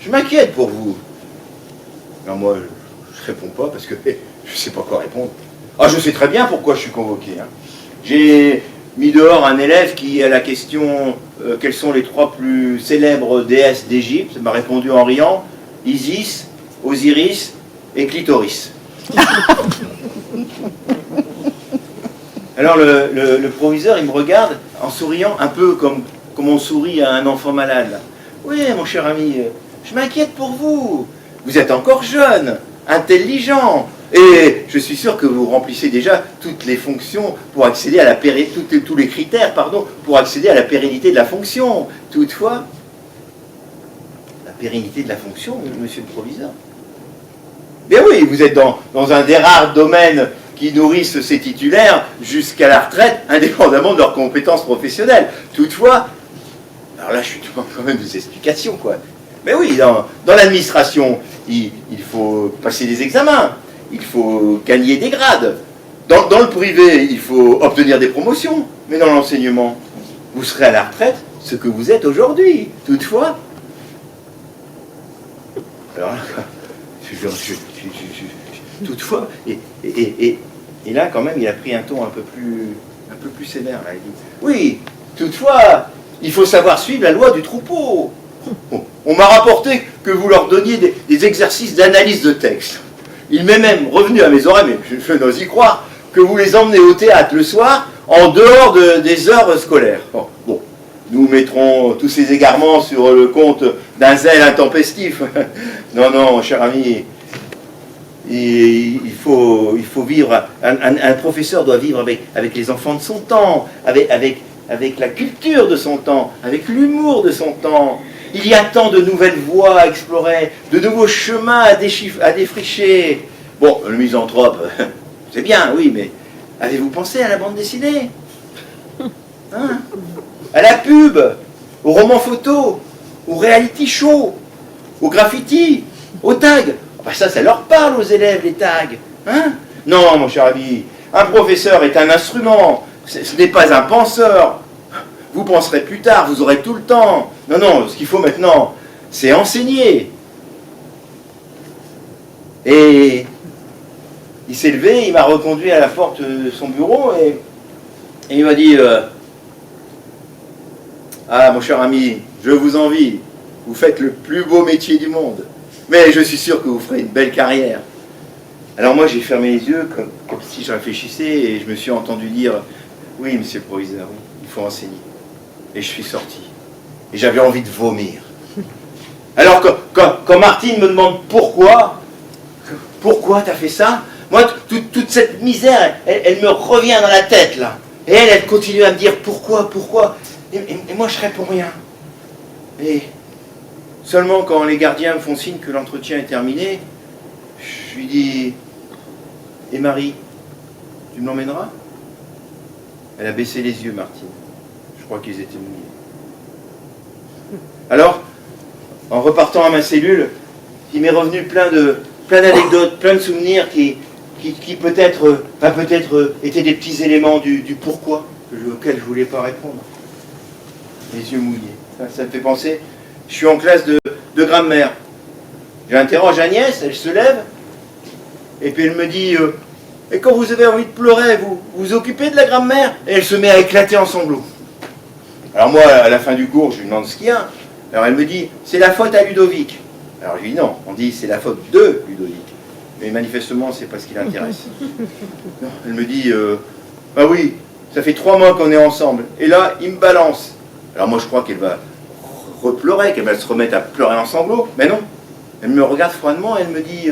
je m'inquiète pour vous. Alors moi, je réponds pas parce que je ne sais pas quoi répondre. Ah, je sais très bien pourquoi je suis convoqué. Hein. J'ai mis dehors un élève qui, à la question quelles sont les 3 plus célèbres déesses d'Égypte, m'a répondu en riant, Isis, Osiris et Clitoris. Alors le proviseur, il me regarde en souriant, un peu comme on sourit à un enfant malade. Là. Oui, mon cher ami, je m'inquiète pour vous. Vous êtes encore jeune, intelligent, et je suis sûr que vous remplissez déjà toutes les fonctions pour accéder à la tous les critères, pardon, pour accéder à la pérennité de la fonction. Toutefois, la pérennité de la fonction, monsieur le proviseur. Bien oui, vous êtes dans un des rares domaines qui nourrissent ces titulaires jusqu'à la retraite, indépendamment de leurs compétences professionnelles. Toutefois, alors là, je suis devant quand même des explications, quoi. Mais oui, dans l'administration, il faut passer des examens, il faut gagner des grades. Dans le privé, il faut obtenir des promotions. Mais dans l'enseignement, vous serez à la retraite ce que vous êtes aujourd'hui. Toutefois, alors là, toutefois, et là, quand même, il a pris un ton un peu plus sévère. Là. Il dit, oui, toutefois, il faut savoir suivre la loi du troupeau. On m'a rapporté que vous leur donniez des exercices d'analyse de texte. Il m'est même revenu à mes oreilles, mais je n'ose y croire, que vous les emmenez au théâtre le soir, en dehors des heures scolaires. Bon, nous mettrons tous ces égarements sur le compte d'un zèle intempestif. Non, non, mon cher ami, il faut vivre, un professeur doit vivre avec les enfants de son temps, avec la culture de son temps, avec l'humour de son temps. Il y a tant de nouvelles voies à explorer, de nouveaux chemins à défricher. Bon, le misanthrope, c'est bien, oui, mais avez-vous pensé à la bande dessinée, hein? À la pub, au roman photo, au reality show, au graffiti, au tag? Ben ça leur parle aux élèves, les tags, hein? Non, mon cher ami, un professeur est un instrument, ce n'est pas un penseur. Vous penserez plus tard, vous aurez tout le temps. Non, non, ce qu'il faut maintenant, c'est enseigner. Et il s'est levé, il m'a reconduit à la porte de son bureau et il m'a dit ah, mon cher ami, je vous envie, vous faites le plus beau métier du monde, mais je suis sûr que vous ferez une belle carrière. Alors moi j'ai fermé les yeux comme si je réfléchissais et je me suis entendu dire oui, monsieur le proviseur, oui, il faut enseigner. Et je suis sorti. Et j'avais envie de vomir. Alors quand Martine me demande pourquoi t'as fait ça, moi toute cette misère, elle me revient dans la tête là. Et elle continue à me dire pourquoi. Et moi je réponds rien. Et seulement quand les gardiens me font signe que l'entretien est terminé, je lui dis et Marie, tu me l'emmèneras? Elle a baissé les yeux, Martine. Je crois qu'ils étaient mouillés. Alors, en repartant à ma cellule, il m'est revenu plein d'anecdotes, plein de souvenirs qui peut-être étaient des petits éléments du pourquoi auquel je ne voulais pas répondre. Les yeux mouillés. Ça me fait penser, je suis en classe de grammaire. J'interroge Agnès, elle se lève, et puis elle me dit et quand vous avez envie de pleurer, vous vous occupez de la grammaire? Et elle se met à éclater en sanglots. Alors moi, à la fin du cours, je lui demande ce qu'il y a. Alors elle me dit, c'est la faute à Ludovic. Alors je lui dis non, on dit c'est la faute de Ludovic. Mais manifestement, c'est pas ce qui l'intéresse. Elle me dit, bah oui, ça fait 3 mois qu'on est ensemble. Et là, il me balance. Alors moi, je crois qu'elle va repleurer, qu'elle va se remettre à pleurer en sanglots. Mais non, elle me regarde froidement et elle me dit,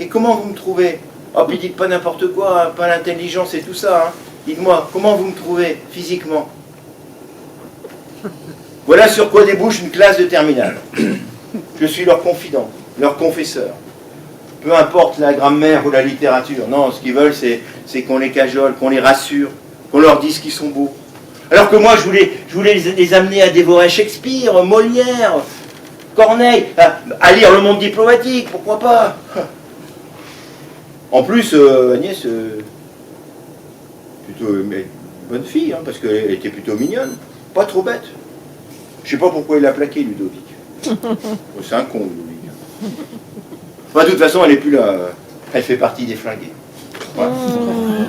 et comment vous me trouvez? Oh, puis dites pas n'importe quoi, hein, pas l'intelligence et tout ça. Hein. Dites-moi, comment vous me trouvez physiquement? Voilà sur quoi débouche une classe de terminale. Je suis leur confident, leur confesseur. Peu importe la grammaire ou la littérature. Non, ce qu'ils veulent, c'est qu'on les cajole, qu'on les rassure, qu'on leur dise qu'ils sont beaux. Alors que moi, je voulais les amener à dévorer Shakespeare, Molière, Corneille, à lire Le Monde diplomatique, pourquoi pas? En plus, Agnès, plutôt une bonne fille, hein, parce qu'elle était plutôt mignonne, pas trop bête. Je sais pas pourquoi il l'a plaqué, Ludovic. C'est un con, Ludovic. Enfin, de toute façon, elle n'est plus là. Elle fait partie des flingués. Voilà.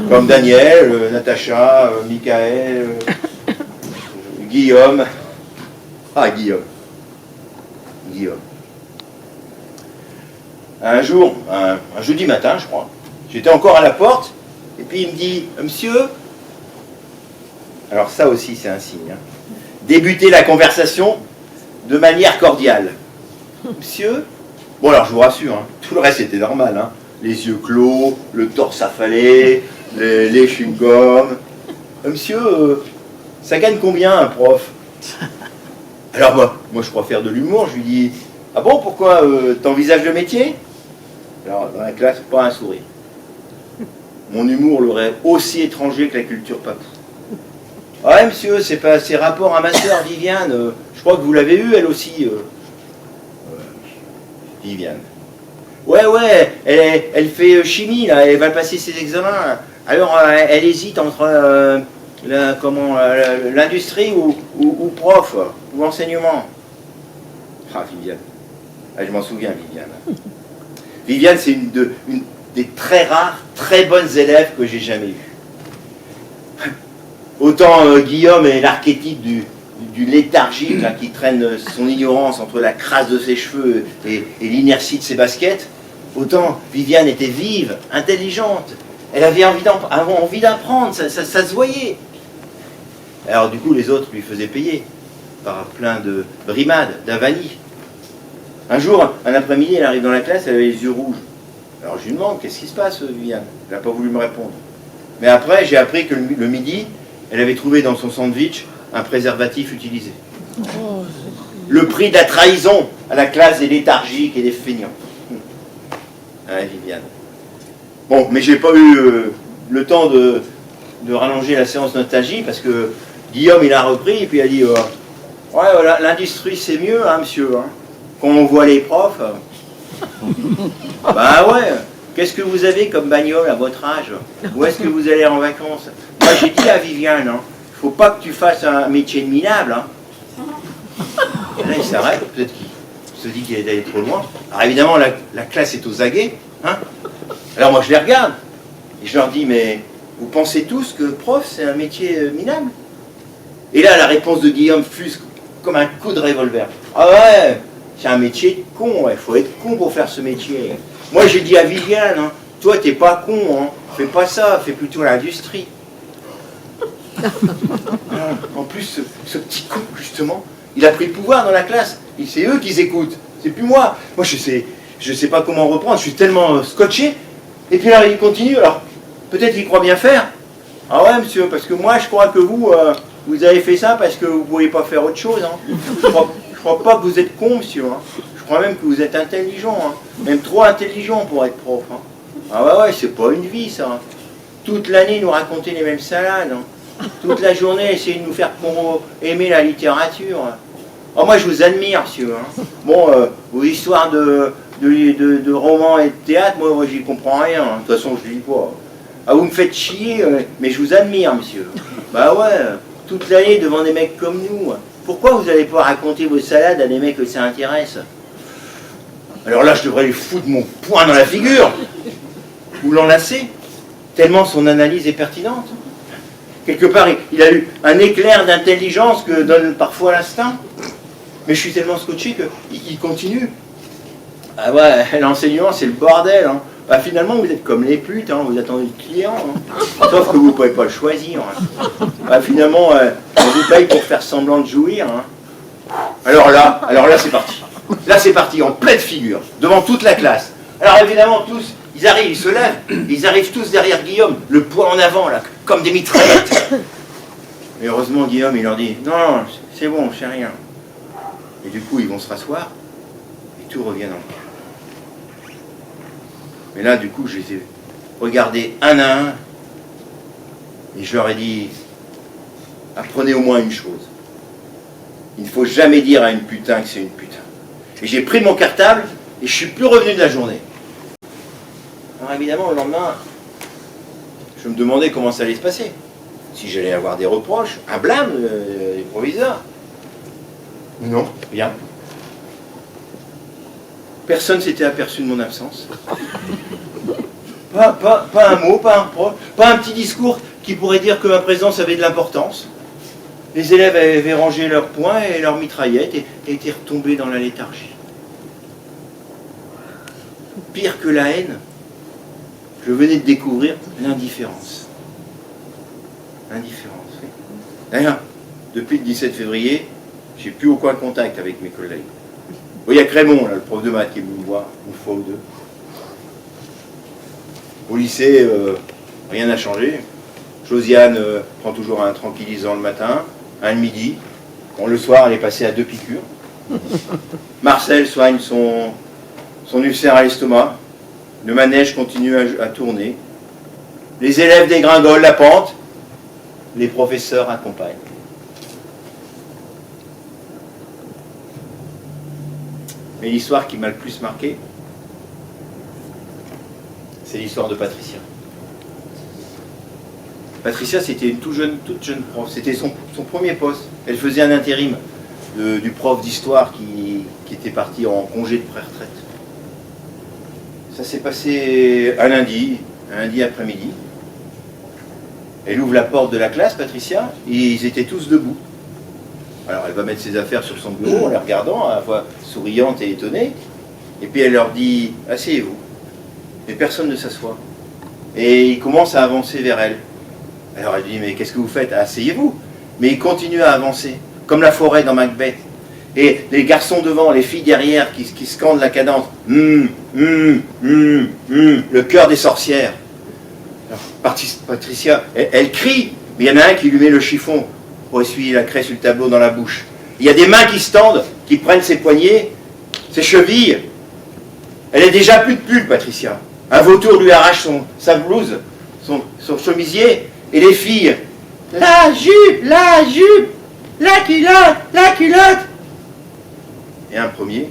Comme Daniel, Natacha, Michael, Guillaume. Ah, Guillaume. Un jour, un jeudi matin, je crois, j'étais encore à la porte, et puis il me dit, monsieur, alors ça aussi c'est un signe, hein, débuter la conversation de manière cordiale. Monsieur, bon alors je vous rassure, hein, tout le reste était normal, hein, les yeux clos, le torse affalé, les chewing-gums. Monsieur, ça gagne combien un prof? Alors moi je préfère de l'humour, je lui dis, ah bon, pourquoi t'envisages le métier? Alors dans la classe, pas un sourire. Mon humour l'aurait aussi étranger que la culture papou. Ah ouais, monsieur, c'est pas ses rapports à ma sœur Viviane, je crois que vous l'avez eue elle aussi. Viviane. Ouais, elle fait chimie, là, elle va passer ses examens. Alors elle hésite entre l'industrie ou prof, ou enseignement. Ah, Viviane. Ah, je m'en souviens, Viviane. Viviane, c'est une des très rares, très bonnes élèves que j'ai jamais eues. Autant Guillaume est l'archétype du léthargique là, qui traîne son ignorance entre la crasse de ses cheveux et l'inertie de ses baskets, autant Viviane était vive, intelligente. Elle avait envie d'apprendre, ça se voyait. Alors du coup, les autres lui faisaient payer. par plein de brimades, d'avanies. Un jour, un après-midi, elle arrive dans la classe, elle avait les yeux rouges. Alors je lui demande, qu'est-ce qui se passe, Viviane? Elle n'a pas voulu me répondre. Mais après, j'ai appris que le midi, elle avait trouvé dans son sandwich un préservatif utilisé. Le prix de la trahison à la classe des léthargiques et des feignants. Ah, Viviane. Bon, mais j'ai pas eu le temps de rallonger la séance nostalgie parce que Guillaume, il a repris et puis il a dit ouais, voilà, l'industrie c'est mieux, hein, monsieur. Hein. Quand on voit les profs, bah ouais, qu'est-ce que vous avez comme bagnole à votre âge? Où est-ce que vous allez en vacances? Moi j'ai dit à Viviane, hein, faut pas que tu fasses un métier de minable. Hein. Et là il s'arrête, peut-être qu'il se dit qu'il est allé trop loin. Alors évidemment la classe est aux aguets. Hein. Alors moi je les regarde et je leur dis mais vous pensez tous que prof c'est un métier minable? Et là la réponse de Guillaume fuse comme un coup de revolver. Ah ouais, c'est un métier de con, il faut être con pour faire ce métier. Moi j'ai dit à Viviane, hein, toi t'es pas con, hein, fais pas ça, fais plutôt l'industrie. En plus ce petit con justement, il a pris le pouvoir dans la classe, c'est eux qui écoutent, c'est plus moi. Moi je sais pas comment reprendre, je suis tellement scotché. Et puis là il continue, alors peut-être qu'il croit bien faire. Ah ouais monsieur, parce que moi je crois que vous avez fait ça parce que vous ne pouvez pas faire autre chose. Hein. Je crois pas que vous êtes con, monsieur. Hein. Je crois même que vous êtes intelligent. Hein. Même trop intelligent pour être prof. Hein. Ah ouais, c'est pas une vie, ça. Hein. Toute l'année, nous raconter les mêmes salades. Hein. Toute la journée, essayer de nous faire aimer la littérature. Hein. Oh, moi, je vous admire, monsieur. Hein. Bon, vos histoires de romans et de théâtre, moi j'y comprends rien. Hein. De toute façon, je ne lis pas. Ah, vous me faites chier, mais je vous admire, monsieur. Bah ouais. Toute l'année devant des mecs comme nous. Pourquoi vous n'allez pas raconter vos salades à des mecs que ça intéresse? Alors là, je devrais lui foutre mon poing dans la figure. Ou l'enlacer. Tellement son analyse est pertinente. Quelque part, il a eu un éclair d'intelligence que donne parfois l'instinct. Mais je suis tellement scotché qu'il continue. Ah ouais, l'enseignement, c'est le bordel. Hein. Bah, finalement, vous êtes comme les putes, hein, vous attendez le client. Hein. Sauf que vous ne pouvez pas le choisir. Hein. Bah, finalement, on vous paye pour faire semblant de jouir. Hein. Alors là, c'est parti. Là, c'est parti, en pleine figure, devant toute la classe. Alors évidemment, tous, ils arrivent, ils se lèvent, ils arrivent tous derrière Guillaume, le poing en avant, là, comme des mitraillettes. Mais heureusement, Guillaume, il leur dit, non, c'est bon, c'est rien. Et du coup, ils vont se rasseoir, et tout revient dans le cas. Mais là, du coup, je les ai regardés un à un, et je leur ai dit, apprenez au moins une chose. Il ne faut jamais dire à une putain que c'est une putain. Et j'ai pris mon cartable, et je suis plus revenu de la journée. Alors évidemment, le lendemain, je me demandais comment ça allait se passer. Si j'allais avoir des reproches, un blâme des proviseurs. Non, rien. Personne ne s'était aperçu de mon absence. Pas un mot, pas un reproche, pas un petit discours qui pourrait dire que ma présence avait de l'importance. Les élèves avaient rangé leurs poings et leurs mitraillettes et étaient retombés dans la léthargie. Pire que la haine, je venais de découvrir l'indifférence. L'indifférence, oui. D'ailleurs, depuis le 17 février, j'ai plus aucun contact avec mes collègues. Il y a Crémon, là, le prof de maths, qui est venu me voir une fois ou deux. Au lycée, rien n'a changé. Josiane prend toujours un tranquillisant le matin, un le midi. Bon, le soir, elle est passée à 2 piqûres. Marcel soigne son ulcère à l'estomac. Le manège continue à tourner. Les élèves dégringolent la pente. Les professeurs accompagnent. Mais l'histoire qui m'a le plus marqué, c'est l'histoire de Patricia. Patricia, c'était une toute jeune prof. C'était son premier poste. Elle faisait un intérim du prof d'histoire qui était parti en congé de pré-retraite. Ça s'est passé un lundi après-midi. Elle ouvre la porte de la classe, Patricia, et ils étaient tous debout. Alors elle va mettre ses affaires sur son bureau en les regardant, à la fois souriante et étonnée. Et puis elle leur dit « Asseyez-vous ». Mais personne ne s'assoit. Et il commence à avancer vers elle. Alors elle dit « Mais qu'est-ce que vous faites? Asseyez-vous ». Mais il continue à avancer, comme la forêt dans Macbeth. Et les garçons devant, les filles derrière qui scandent la cadence. Le cœur des sorcières. Alors, Patricia, elle crie, mais il y en a un qui lui met le chiffon pour essuyer la craie sur le tableau dans la bouche. Il y a des mains qui se tendent, qui prennent ses poignets, ses chevilles. Elle est déjà plus de pull, Patricia. Un vautour lui arrache sa blouse, son chemisier, et les filles. La jupe, la culotte. Et un premier,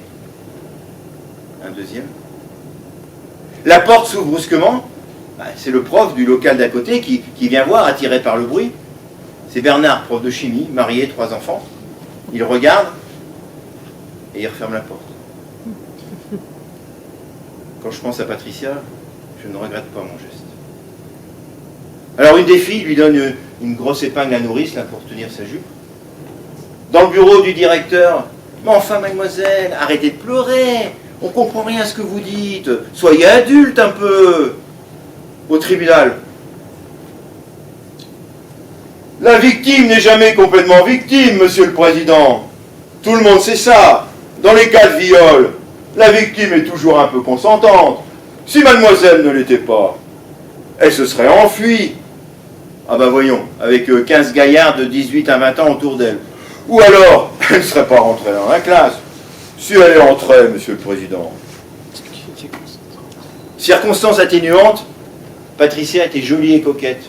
un deuxième. La porte s'ouvre brusquement. C'est le prof du local d'à côté qui vient voir, attiré par le bruit. C'est Bernard, prof de chimie, marié, 3 enfants. Il regarde et il referme la porte. Quand je pense à Patricia, je ne regrette pas mon geste. Alors une des filles lui donne une grosse épingle à nourrice là, pour tenir sa jupe. Dans le bureau du directeur, « Mais enfin, mademoiselle, arrêtez de pleurer, on ne comprend rien à ce que vous dites, soyez adulte un peu !» Au tribunal. « La victime n'est jamais complètement victime, monsieur le président. Tout le monde sait ça. Dans les cas de viol, la victime est toujours un peu consentante. Si mademoiselle ne l'était pas, elle se serait enfuie. Ah ben voyons, avec 15 gaillards de 18 à 20 ans autour d'elle. Ou alors, elle ne serait pas rentrée dans la classe. Si elle est entrée, monsieur le président. » Circonstance atténuante, Patricia était jolie et coquette.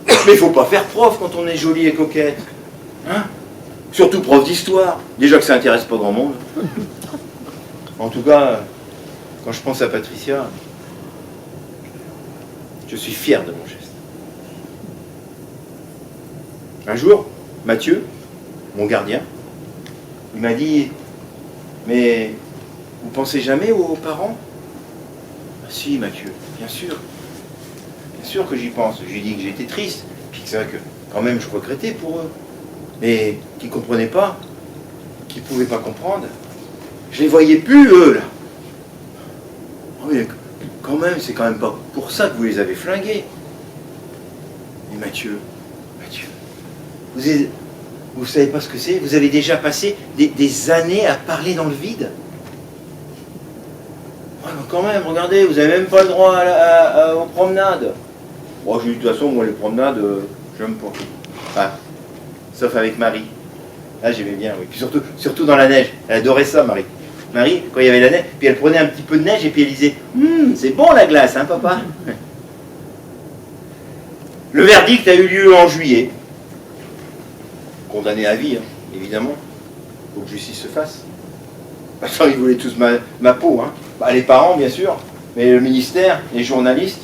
Mais il ne faut pas faire prof quand on est jolie et coquette. Hein? Surtout prof d'histoire. Déjà que ça n'intéresse pas grand monde. En tout cas, quand je pense à Patricia, je suis fier de mon geste. Un jour, Mathieu, mon gardien, il m'a dit « Mais vous pensez jamais aux parents ?»« Ah si, Mathieu, bien sûr. Bien sûr que j'y pense. » J'ai dit que j'étais triste, puis que c'est vrai que quand même je regrettais pour eux. Mais qui ne comprenaient pas, qui ne pouvaient pas comprendre. Je les voyais plus, eux, là. Oh, mais quand même, c'est quand même pas pour ça que vous les avez flingués. Mais Mathieu, vous ne savez pas ce que c'est? Vous avez déjà passé des années à parler dans le vide? Ouais, mais quand même, regardez, vous n'avez même pas le droit aux promenades. Bon, j'ai dit, de toute façon, moi, les promenades, j'aime pas. Enfin, sauf avec Marie. Là, j'aimais bien, oui. Puis surtout dans la neige. Elle adorait ça, Marie. Marie, quand il y avait la neige, puis elle prenait un petit peu de neige et puis elle disait « c'est bon la glace, hein, papa ?» Le verdict a eu lieu en juillet. Condamné à vie, hein, évidemment. Il faut que justice se fasse. Attends, ils voulaient tous ma peau, hein. Bah, les parents, bien sûr, mais le ministère, les journalistes,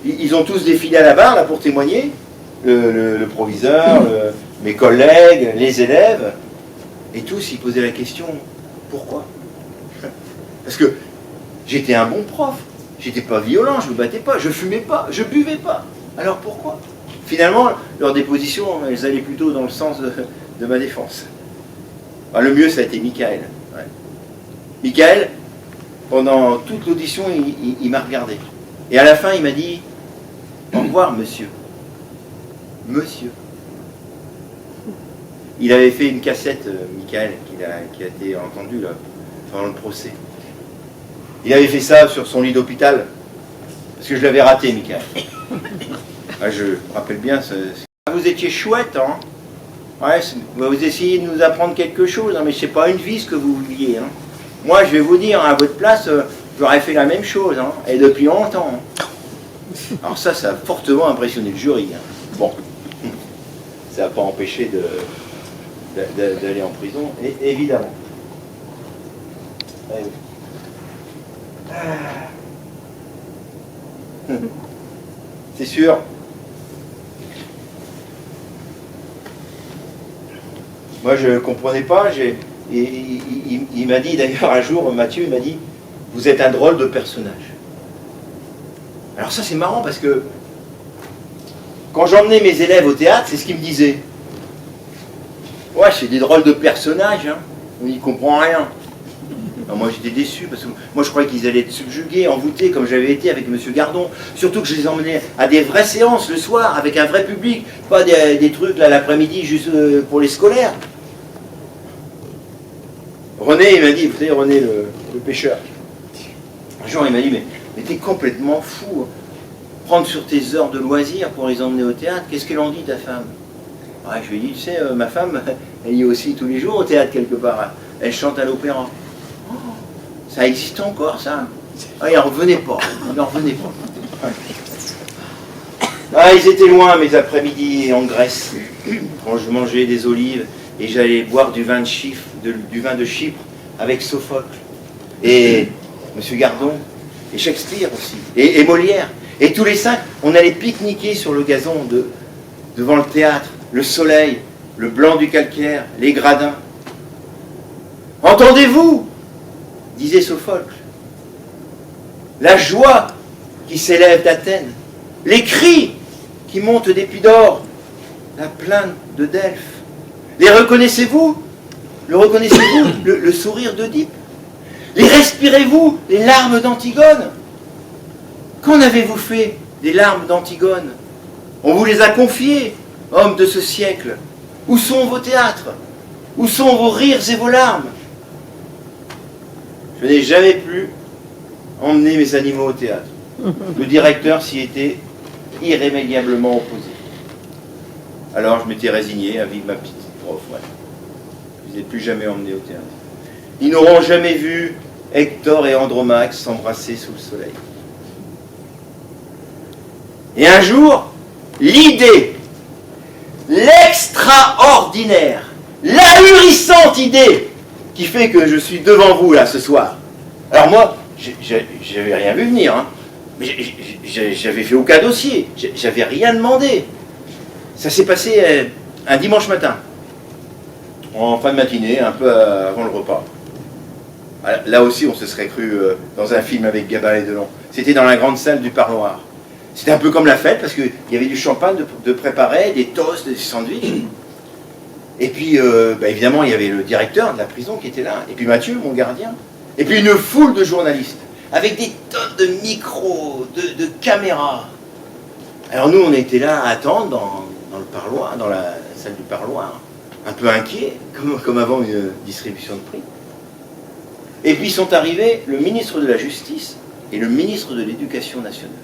ils ont tous défilé à la barre là, pour témoigner. Le proviseur, mes collègues, les élèves, et tous, ils posaient la question, pourquoi? Parce que j'étais un bon prof, j'étais pas violent, je me battais pas, je fumais pas, je buvais pas. Alors pourquoi? Finalement, leurs dépositions, elles allaient plutôt dans le sens de ma défense. Enfin, le mieux, ça a été Michael. Ouais. Michael, pendant toute l'audition, il m'a regardé. Et à la fin, il m'a dit « Au revoir, monsieur. » Monsieur. Il avait fait une cassette, Michael, qui a été entendue là, pendant le procès. Il avait fait ça sur son lit d'hôpital, parce que je l'avais raté, Michael. Ah, je me rappelle bien, vous étiez chouette, hein? Ouais, vous essayez de nous apprendre quelque chose, hein, mais c'est pas une vie ce que vous vouliez. Hein. Moi, je vais vous dire, à votre place, j'aurais fait la même chose, hein, et depuis longtemps. Hein. Alors ça a fortement impressionné le jury. Hein. Bon, ça n'a pas empêché d'aller en prison, et, évidemment. Ouais, oui. C'est sûr. Moi, je ne comprenais pas. Il m'a dit, d'ailleurs, un jour, Mathieu, il m'a dit, vous êtes un drôle de personnage. Alors ça, c'est marrant, parce que quand j'emmenais mes élèves au théâtre, c'est ce qu'ils me disaient. Ouais, c'est des drôles de personnages, hein. On n'y comprend rien. Alors moi j'étais déçu parce que moi je croyais qu'ils allaient être subjugués, envoûtés comme j'avais été avec M. Gardon. Surtout que je les emmenais à des vraies séances le soir avec un vrai public, pas des trucs là l'après-midi juste pour les scolaires. René il m'a dit, vous savez René le pêcheur, un jour il m'a dit mais t'es complètement fou, prendre sur tes heures de loisirs pour les emmener au théâtre, qu'est-ce qu'elle en dit ta femme? Ouais, je lui ai dit, tu sais, ma femme, elle y est aussi tous les jours au théâtre quelque part, elle chante à l'opéra. Oh, ça existe encore ça? Ah, il n'en revenait pas, Ah, ils étaient loin mes après-midi en Grèce, quand je mangeais des olives et j'allais boire du vin de Chypre avec Sophocle et M. Gardon et Shakespeare aussi et Molière. Et tous les 5, on allait pique-niquer sur le gazon devant le théâtre, le soleil, le blanc du calcaire, les gradins. Entendez-vous, disait Sophocle, la joie qui s'élève d'Athènes, les cris qui montent d'Épidore, la plainte de Delphes. Les reconnaissez-vous? Le sourire d'Oedipe? Les respirez-vous, les larmes d'Antigone? Qu'en avez-vous fait des larmes d'Antigone? On vous les a confiées, hommes de ce siècle. Où sont vos théâtres? Où sont vos rires et vos larmes? Je n'ai jamais plus emmené mes animaux au théâtre. Le directeur s'y était irrémédiablement opposé. Alors je m'étais résigné à vivre ma petite prof. Ouais. Je ne les ai plus jamais emmenés au théâtre. Ils n'auront jamais vu Hector et Andromaque s'embrasser sous le soleil. Et un jour, l'idée, l'extraordinaire, l'ahurissante idée qui fait que je suis devant vous là ce soir. Alors moi, j'avais rien vu venir, hein. Mais j'avais fait aucun dossier, j'avais rien demandé. Ça s'est passé un dimanche matin, en fin de matinée, un peu avant le repas. Là aussi, on se serait cru dans un film avec Gabin et Delon. C'était dans la grande salle du parloir. C'était un peu comme la fête, parce qu'il y avait du champagne de préparé, des toasts, des sandwichs. Et puis, évidemment, il y avait le directeur de la prison qui était là, et puis Mathieu, mon gardien. Et puis une foule de journalistes, avec des tonnes de micros, de caméras. Alors nous, on était là à attendre dans le parloir, dans la salle du parloir, un peu inquiets, comme avant une distribution de prix. Et puis sont arrivés le ministre de la Justice et le ministre de l'Éducation nationale.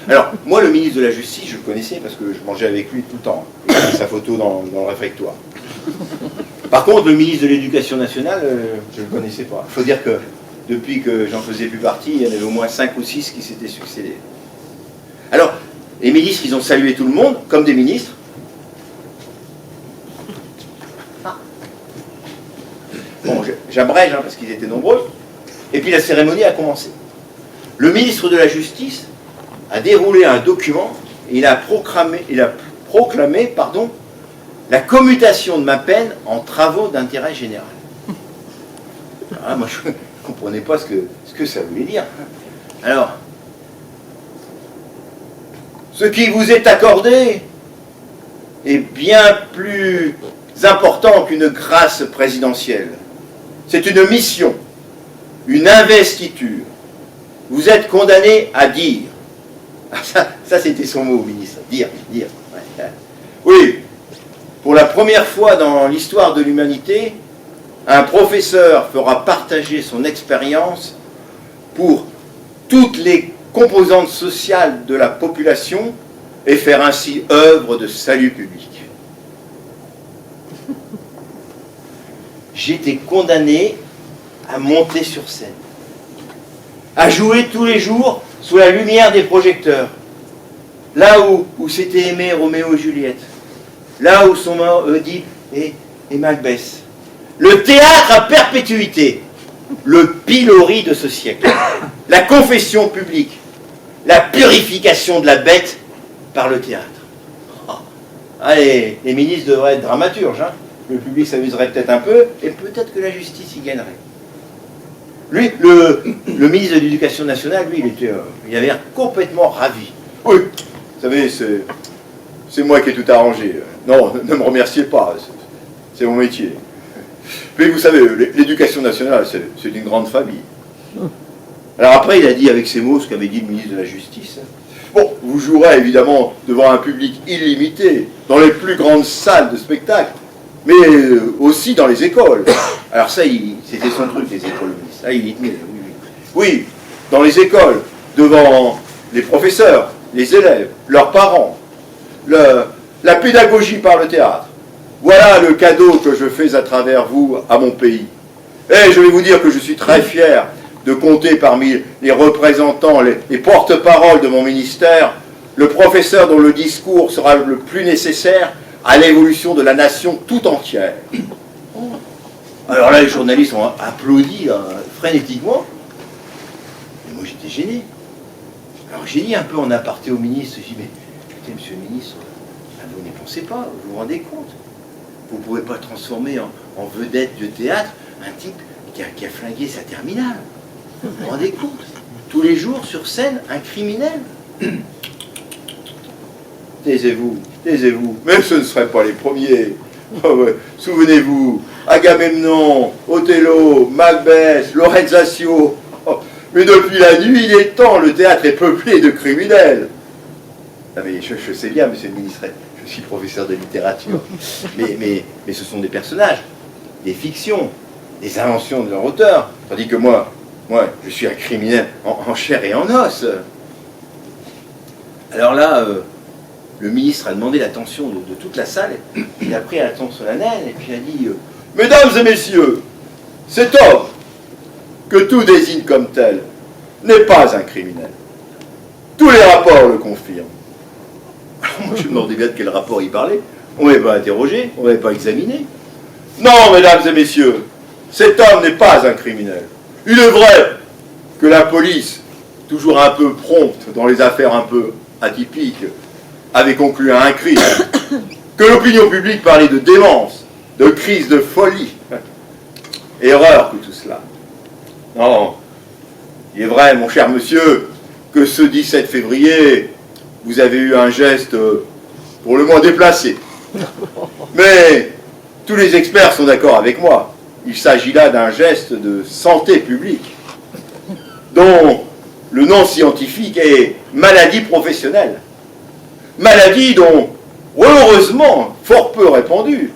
Alors, moi, le ministre de la Justice, je le connaissais parce que je mangeais avec lui tout le temps. Il avait sa photo dans le réfectoire. Par contre, le ministre de l'Éducation nationale, je ne le connaissais pas. Il faut dire que depuis que j'en faisais plus partie, il y en avait au moins 5 ou 6 qui s'étaient succédés. Alors, les ministres, ils ont salué tout le monde, comme des ministres. Bon, j'abrège, parce qu'ils étaient nombreux. Et puis la cérémonie a commencé. Le ministre de la Justice a déroulé un document et il a proclamé la commutation de ma peine en travaux d'intérêt général. Ah, moi, je ne comprenais pas ce que ça voulait dire. Alors, ce qui vous est accordé est bien plus important qu'une grâce présidentielle. C'est une mission, une investiture. Vous êtes condamné à dire. Ça c'était son mot, ministre. Dire. Ouais. Oui, pour la première fois dans l'histoire de l'humanité, un professeur fera partager son expérience pour toutes les composantes sociales de la population et faire ainsi œuvre de salut public. J'étais condamné à monter sur scène, à jouer tous les jours sous la lumière des projecteurs, là où s'étaient aimés Roméo et Juliette, là où sont morts Oedipe et Macbeth. Le théâtre à perpétuité, le pilori de ce siècle, la confession publique, la purification de la bête par le théâtre. Oh. Allez, les ministres devraient être dramaturges, hein. Le public s'amuserait peut-être un peu, et peut-être que la justice y gagnerait. Lui, le ministre de l'Éducation nationale, lui, il avait l'air complètement ravi. Oui, vous savez, c'est moi qui ai tout arrangé. Non, ne me remerciez pas, c'est mon métier. Mais vous savez, l'éducation nationale, c'est une grande famille. Alors après, il a dit avec ces mots ce qu'avait dit le ministre de la Justice. Bon, vous jouerez évidemment devant un public illimité, dans les plus grandes salles de spectacle, mais aussi dans les écoles. Alors ça, c'était son truc, les écoles. Ça, il y tenait, oui, dans les écoles, devant les professeurs, les élèves, leurs parents, la pédagogie par le théâtre. Voilà le cadeau que je fais à travers vous à mon pays. Et je vais vous dire que je suis très fier de compter parmi les représentants, les porte-paroles de mon ministère, le professeur dont le discours sera le plus nécessaire à l'évolution de la nation tout entière. Alors là, les journalistes ont applaudi frénétiquement. Et moi, j'étais gêné. Alors j'ai dit un peu en aparté au ministre, j'ai dit, mais écoutez, monsieur le ministre, vous n'y pensez pas, vous vous rendez compte? Vous ne pouvez pas transformer en vedette de théâtre un type qui a flingué sa terminale. Vous vous rendez compte? Tous les jours, sur scène, un criminel. Taisez-vous, taisez-vous. Même ce ne seraient pas les premiers. Oh ouais. Souvenez-vous, Agamemnon, Othello, Macbeth, Lorenzaccio. Oh. Mais depuis la nuit des temps, le théâtre est peuplé de criminels. Ah mais je sais bien, monsieur le ministre, je suis professeur de littérature. Mais ce sont des personnages, des fictions, des inventions de leur auteur. Tandis que moi, je suis un criminel en chair et en os. Alors là, le ministre a demandé l'attention de toute la salle. Il a pris un ton solennel et puis a dit « Mesdames et messieurs, cet homme, que tout désigne comme tel, n'est pas un criminel. Tous les rapports le confirment. » Alors moi je me demandais bien de quel rapport il parlait. On ne m'avait pas interrogé, on ne m'avait pas examiné. Non, mesdames et messieurs, cet homme n'est pas un criminel. Il est vrai que la police, toujours un peu prompte dans les affaires un peu atypiques, avait conclu à un crime, que l'opinion publique parlait de démence, de crise de folie. Erreur que tout cela. Non, il est vrai, mon cher monsieur, que ce 17 février, vous avez eu un geste pour le moins déplacé. Mais tous les experts sont d'accord avec moi. Il s'agit là d'un geste de santé publique, dont le nom scientifique est maladie professionnelle. Maladie dont, heureusement, fort peu répandue,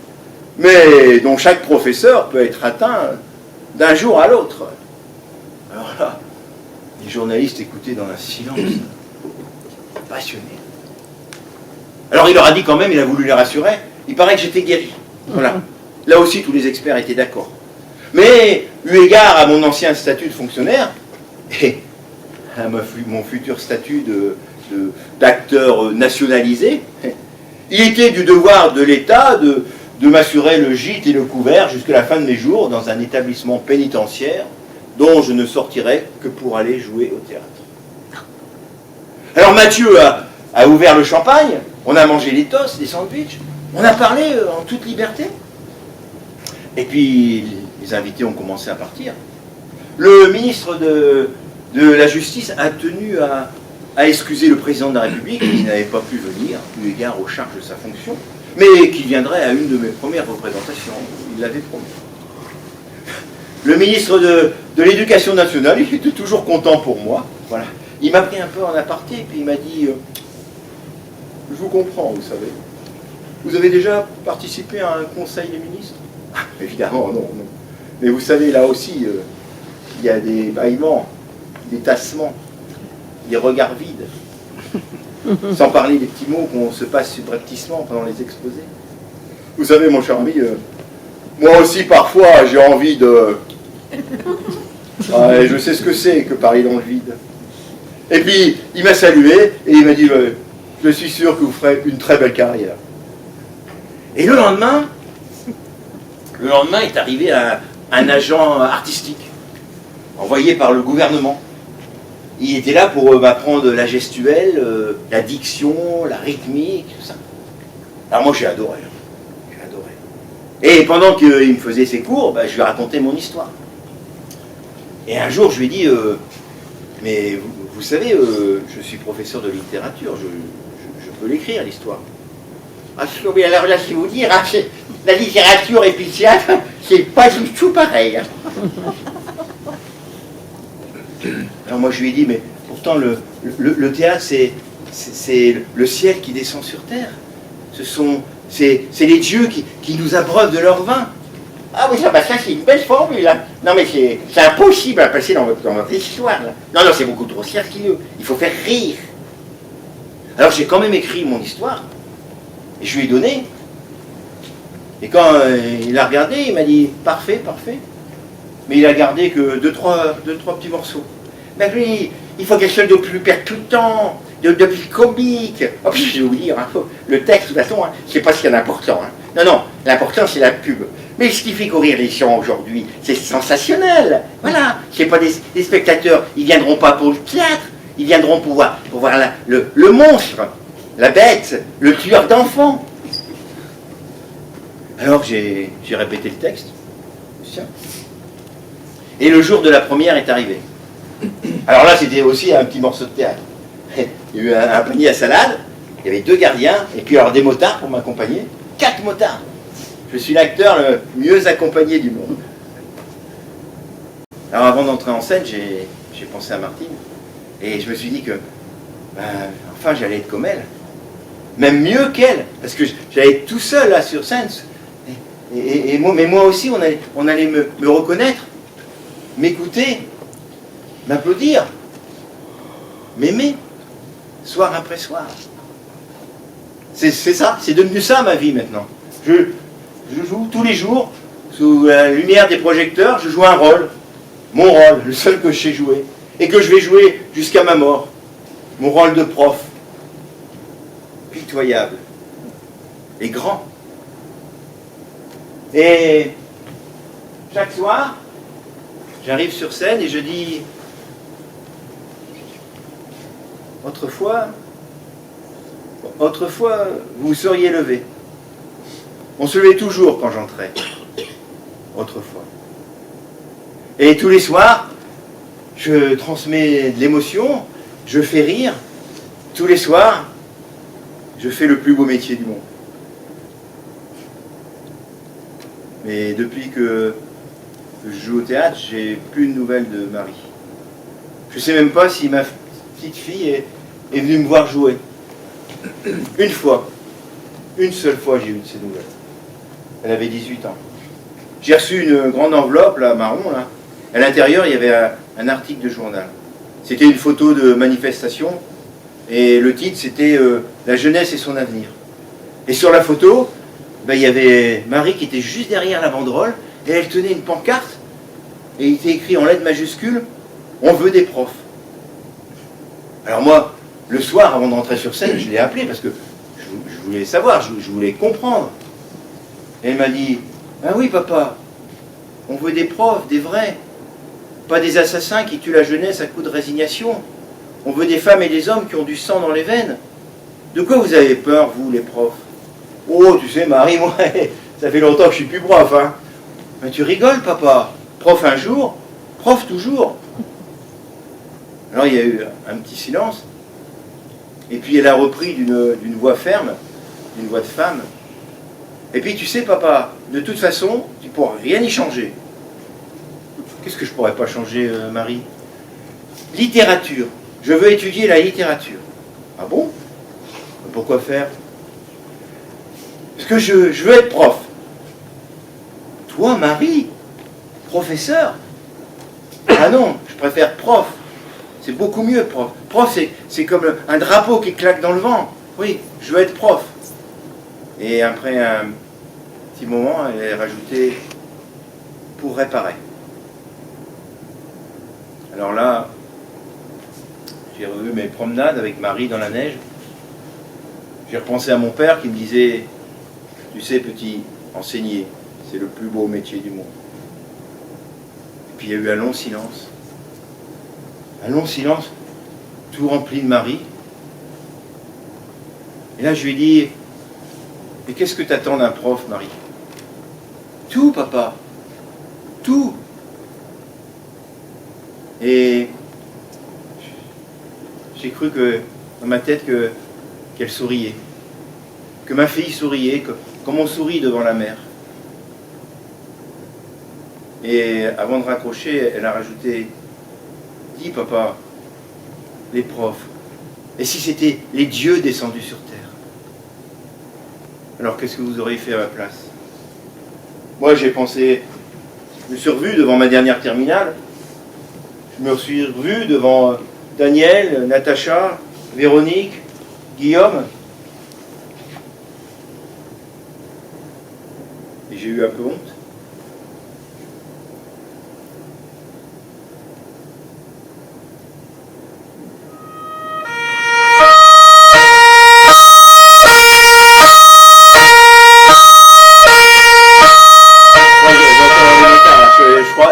mais dont chaque professeur peut être atteint d'un jour à l'autre. Alors là, les journalistes écoutaient dans un silence passionné. Alors il leur a dit quand même, il a voulu les rassurer, il paraît que j'étais guéri. Voilà. Là aussi, tous les experts étaient d'accord. Mais, eu égard à mon ancien statut de fonctionnaire, et à mon futur statut d'acteur nationalisé, il était du devoir de l'État de m'assurer le gîte et le couvert jusqu'à la fin de mes jours dans un établissement pénitentiaire dont je ne sortirais que pour aller jouer au théâtre. Alors Mathieu a ouvert le champagne, on a mangé les toasts, les sandwichs, on a parlé en toute liberté. Et puis les invités ont commencé à partir. Le ministre de la Justice a tenu à excuser le président de la République qui n'avait pas pu venir, eu égard aux charges de sa fonction, mais qui viendrait à une de mes premières représentations. Il l'avait promis. Le ministre de l'Éducation nationale, il était toujours content pour moi. Voilà. Il m'a pris un peu en aparté, et puis il m'a dit je vous comprends, vous savez. Vous avez déjà participé à un conseil des ministres? Ah, évidemment, non. Mais vous savez, là aussi, il y a des bâillements, des tassements, des regards vides. Sans parler des petits mots qu'on se passe subrepticement pendant les exposés. Vous savez, mon cher ami, moi aussi, parfois, j'ai envie de... je sais ce que c'est que parler dans le vide. Et puis, il m'a salué et il m'a dit je suis sûr que vous ferez une très belle carrière. Et le lendemain est arrivé un agent artistique, envoyé par le gouvernement. Il était là pour m'apprendre la gestuelle, la diction, la rythmique, tout ça. Alors moi j'ai adoré. Et pendant qu'il me faisait ses cours, je lui racontais mon histoire. Et un jour je lui ai dit, mais vous savez, je suis professeur de littérature, je peux l'écrire l'histoire. Ah, mais alors là, je vais vous dire, hein, la littérature et puis le théâtre, c'est pas du tout pareil. Hein. Alors moi, je lui ai dit, mais pourtant, le théâtre, c'est le ciel qui descend sur terre. C'est les dieux qui nous abreuvent de leur vin. Ah oui, ça c'est une belle formule. Hein. Non mais c'est impossible à passer dans votre histoire. Là. Non, c'est beaucoup trop sérieux. Il faut faire rire. Alors j'ai quand même écrit mon histoire. Et je lui ai donné. Et quand il a regardé, il m'a dit « Parfait, parfait ». Mais il a gardé que deux, trois petits morceaux. Mais lui, il faut quelque chose de plus percutant, de plus comique. Oh, puis je vais vous dire, hein, le texte, de toute façon, hein, c'est pas ce qu'il y a d'important. Hein. Non, l'important c'est la pub. Mais ce qui fait courir les gens aujourd'hui, c'est sensationnel. Voilà, c'est pas des spectateurs, ils viendront pas pour le théâtre, ils viendront pour voir le monstre, la bête, le tueur d'enfants. Alors j'ai répété le texte. Tiens. Et le jour de la première est arrivé. Alors là, c'était aussi un petit morceau de théâtre. Il y a eu un panier à salade, il y avait 2 gardiens, et puis alors des motards pour m'accompagner. 4 motards. Je suis l'acteur le mieux accompagné du monde. Alors avant d'entrer en scène, j'ai pensé à Martine. Et je me suis dit que, enfin, j'allais être comme elle. Même mieux qu'elle. Parce que j'allais être tout seul là sur scène. Mais moi aussi, on allait me reconnaître, m'écouter, m'applaudir, m'aimer, soir après soir. C'est ça, c'est devenu ça ma vie maintenant. Je joue tous les jours, sous la lumière des projecteurs, je joue un rôle, mon rôle, le seul que je sais jouer, et que je vais jouer jusqu'à ma mort. Mon rôle de prof, pitoyable et grand. Et chaque soir, j'arrive sur scène et je dis, autrefois, vous vous seriez levé. On se levait toujours quand j'entrais. Autrefois. Et tous les soirs, je transmets de l'émotion, je fais rire. Tous les soirs, je fais le plus beau métier du monde. Mais depuis que je joue au théâtre, j'ai plus de nouvelles de Marie. Je ne sais même pas si ma petite fille est venue me voir jouer. Une fois, une seule fois, j'ai eu de ses nouvelles. Elle avait 18 ans. J'ai reçu une grande enveloppe, là, marron, là. À l'intérieur, il y avait un article de journal. C'était une photo de manifestation, et le titre, c'était La jeunesse et son avenir. Et sur la photo, il y avait Marie qui était juste derrière la banderole, et elle tenait une pancarte, et il était écrit en lettres majuscules, on veut des profs. Alors moi, le soir, avant de rentrer sur scène, je l'ai appelée, parce que je voulais savoir, je voulais comprendre. Et elle m'a dit, ah oui papa, on veut des profs, des vrais, pas des assassins qui tuent la jeunesse à coups de résignation. On veut des femmes et des hommes qui ont du sang dans les veines. De quoi vous avez peur, vous, les profs? Oh, tu sais, Marie, moi, ça fait longtemps que je suis plus prof, hein. Mais tu rigoles, papa. Prof un jour, prof toujours. Alors il y a eu un petit silence. Et puis elle a repris d'une voix ferme, d'une voix de femme. Et puis tu sais, papa, de toute façon, tu ne pourras rien y changer. Qu'est-ce que je ne pourrais pas changer, Marie? Littérature. Je veux étudier la littérature. Ah bon? Pourquoi faire? Parce que je veux être prof. Toi, Marie, professeur? Ah non, je préfère prof. C'est beaucoup mieux, prof. Prof, c'est comme un drapeau qui claque dans le vent. Oui, je veux être prof. Et après un petit moment, elle a rajouté pour réparer. Alors là, j'ai revu mes promenades avec Marie dans la neige. J'ai repensé à mon père qui me disait, tu sais petit, enseigner, c'est le plus beau métier du monde. Et puis il y a eu un long silence. Un long silence, tout rempli de Marie. Et là je lui ai dit, mais qu'est-ce que t'attends d'un prof, Marie? Tout, papa. Tout. Et j'ai cru que, dans ma tête, qu'elle souriait. que ma fille souriait, comme on sourit devant la mer. Et avant de raccrocher, elle a rajouté « Dis papa, les profs, et si c'était les dieux descendus sur terre? Alors qu'est-ce que vous auriez fait à ma place ?» Moi j'ai pensé, je me suis revu devant ma dernière terminale, je me suis revu devant Daniel, Natacha, Véronique, Guillaume. Et j'ai eu un peu honte.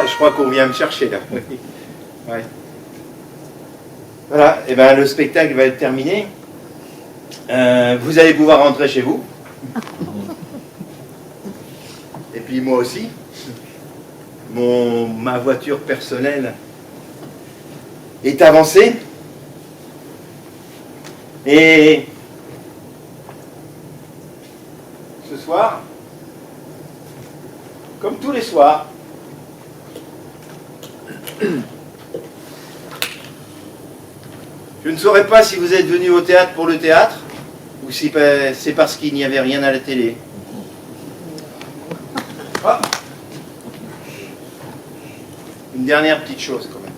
Je crois qu'on vient me chercher là. Ouais. Voilà, et ben le spectacle va être terminé. Vous allez pouvoir rentrer chez vous. Et puis moi aussi. Ma voiture personnelle est avancée. Et ce soir, comme tous les soirs, je ne saurais pas si vous êtes venu au théâtre pour le théâtre ou si c'est parce qu'il n'y avait rien à la télé. Ah. Une dernière petite chose quand même.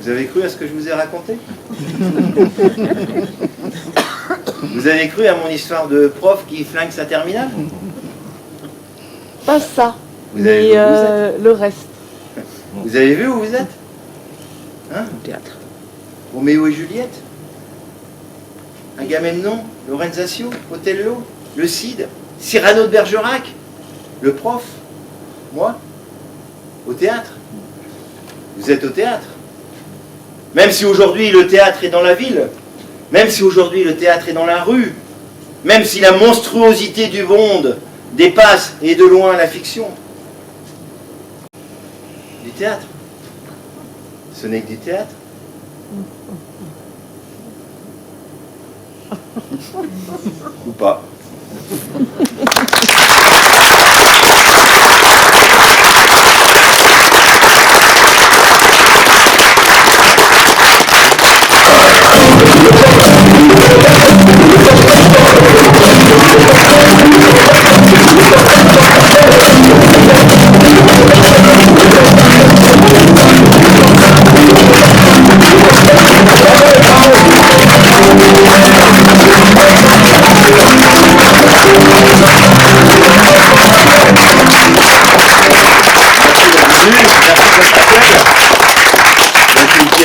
Vous avez cru à ce que je vous ai raconté? Vous avez cru à mon histoire de prof qui flingue sa terminale? Pas ça, Vous avez mais vu où vous êtes? le reste. Vous avez vu où vous êtes? Hein? Au théâtre. Roméo et Juliette, Agamemnon, Lorenzaccio, Othello, le Cid, Cyrano de Bergerac, le prof, moi, au théâtre. Vous êtes au théâtre. Même si aujourd'hui le théâtre est dans la ville, même si aujourd'hui le théâtre est dans la rue, même si la monstruosité du monde dépasse et de loin la fiction. Du théâtre. Ce n'est que du théâtre. Ou pas.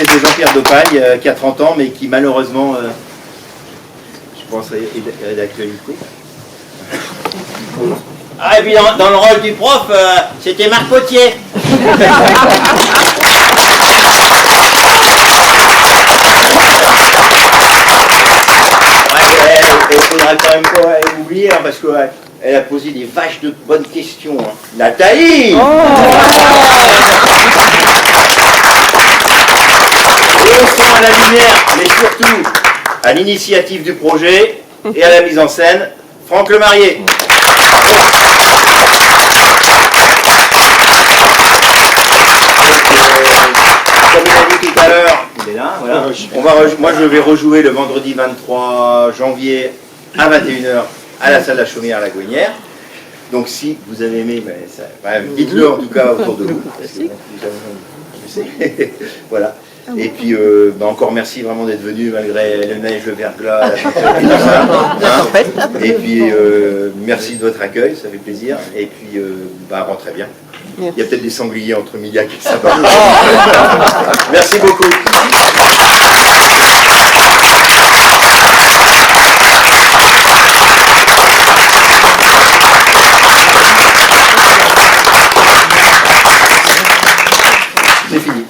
De Jean-Pierre Depaille, qui a 30 ans, mais qui malheureusement, je pense, est d'actualité. Ah, et puis dans le rôle du prof, c'était Marc Potier. Il ne faudra quand même pas oublier, hein, parce qu'elle a posé des vaches de bonnes questions. Hein. Nathalie Haussons à la lumière, mais surtout à l'initiative du projet et à la mise en scène, Franck Lemarié. Comme il a dit tout à l'heure, il est là, voilà. Moi je vais rejouer le vendredi 23 janvier à 21h à la salle de la Chaumière à la Gouinière. Donc si vous avez aimé, dites-le en tout cas autour de vous. Voilà. Et puis, encore merci vraiment d'être venu malgré le neige, le verglas, et puis, merci de votre accueil, ça fait plaisir. Et puis, rentrez bien. Merci. Il y a peut-être des sangliers entre Millac et Saint-Barth. Merci beaucoup. C'est fini.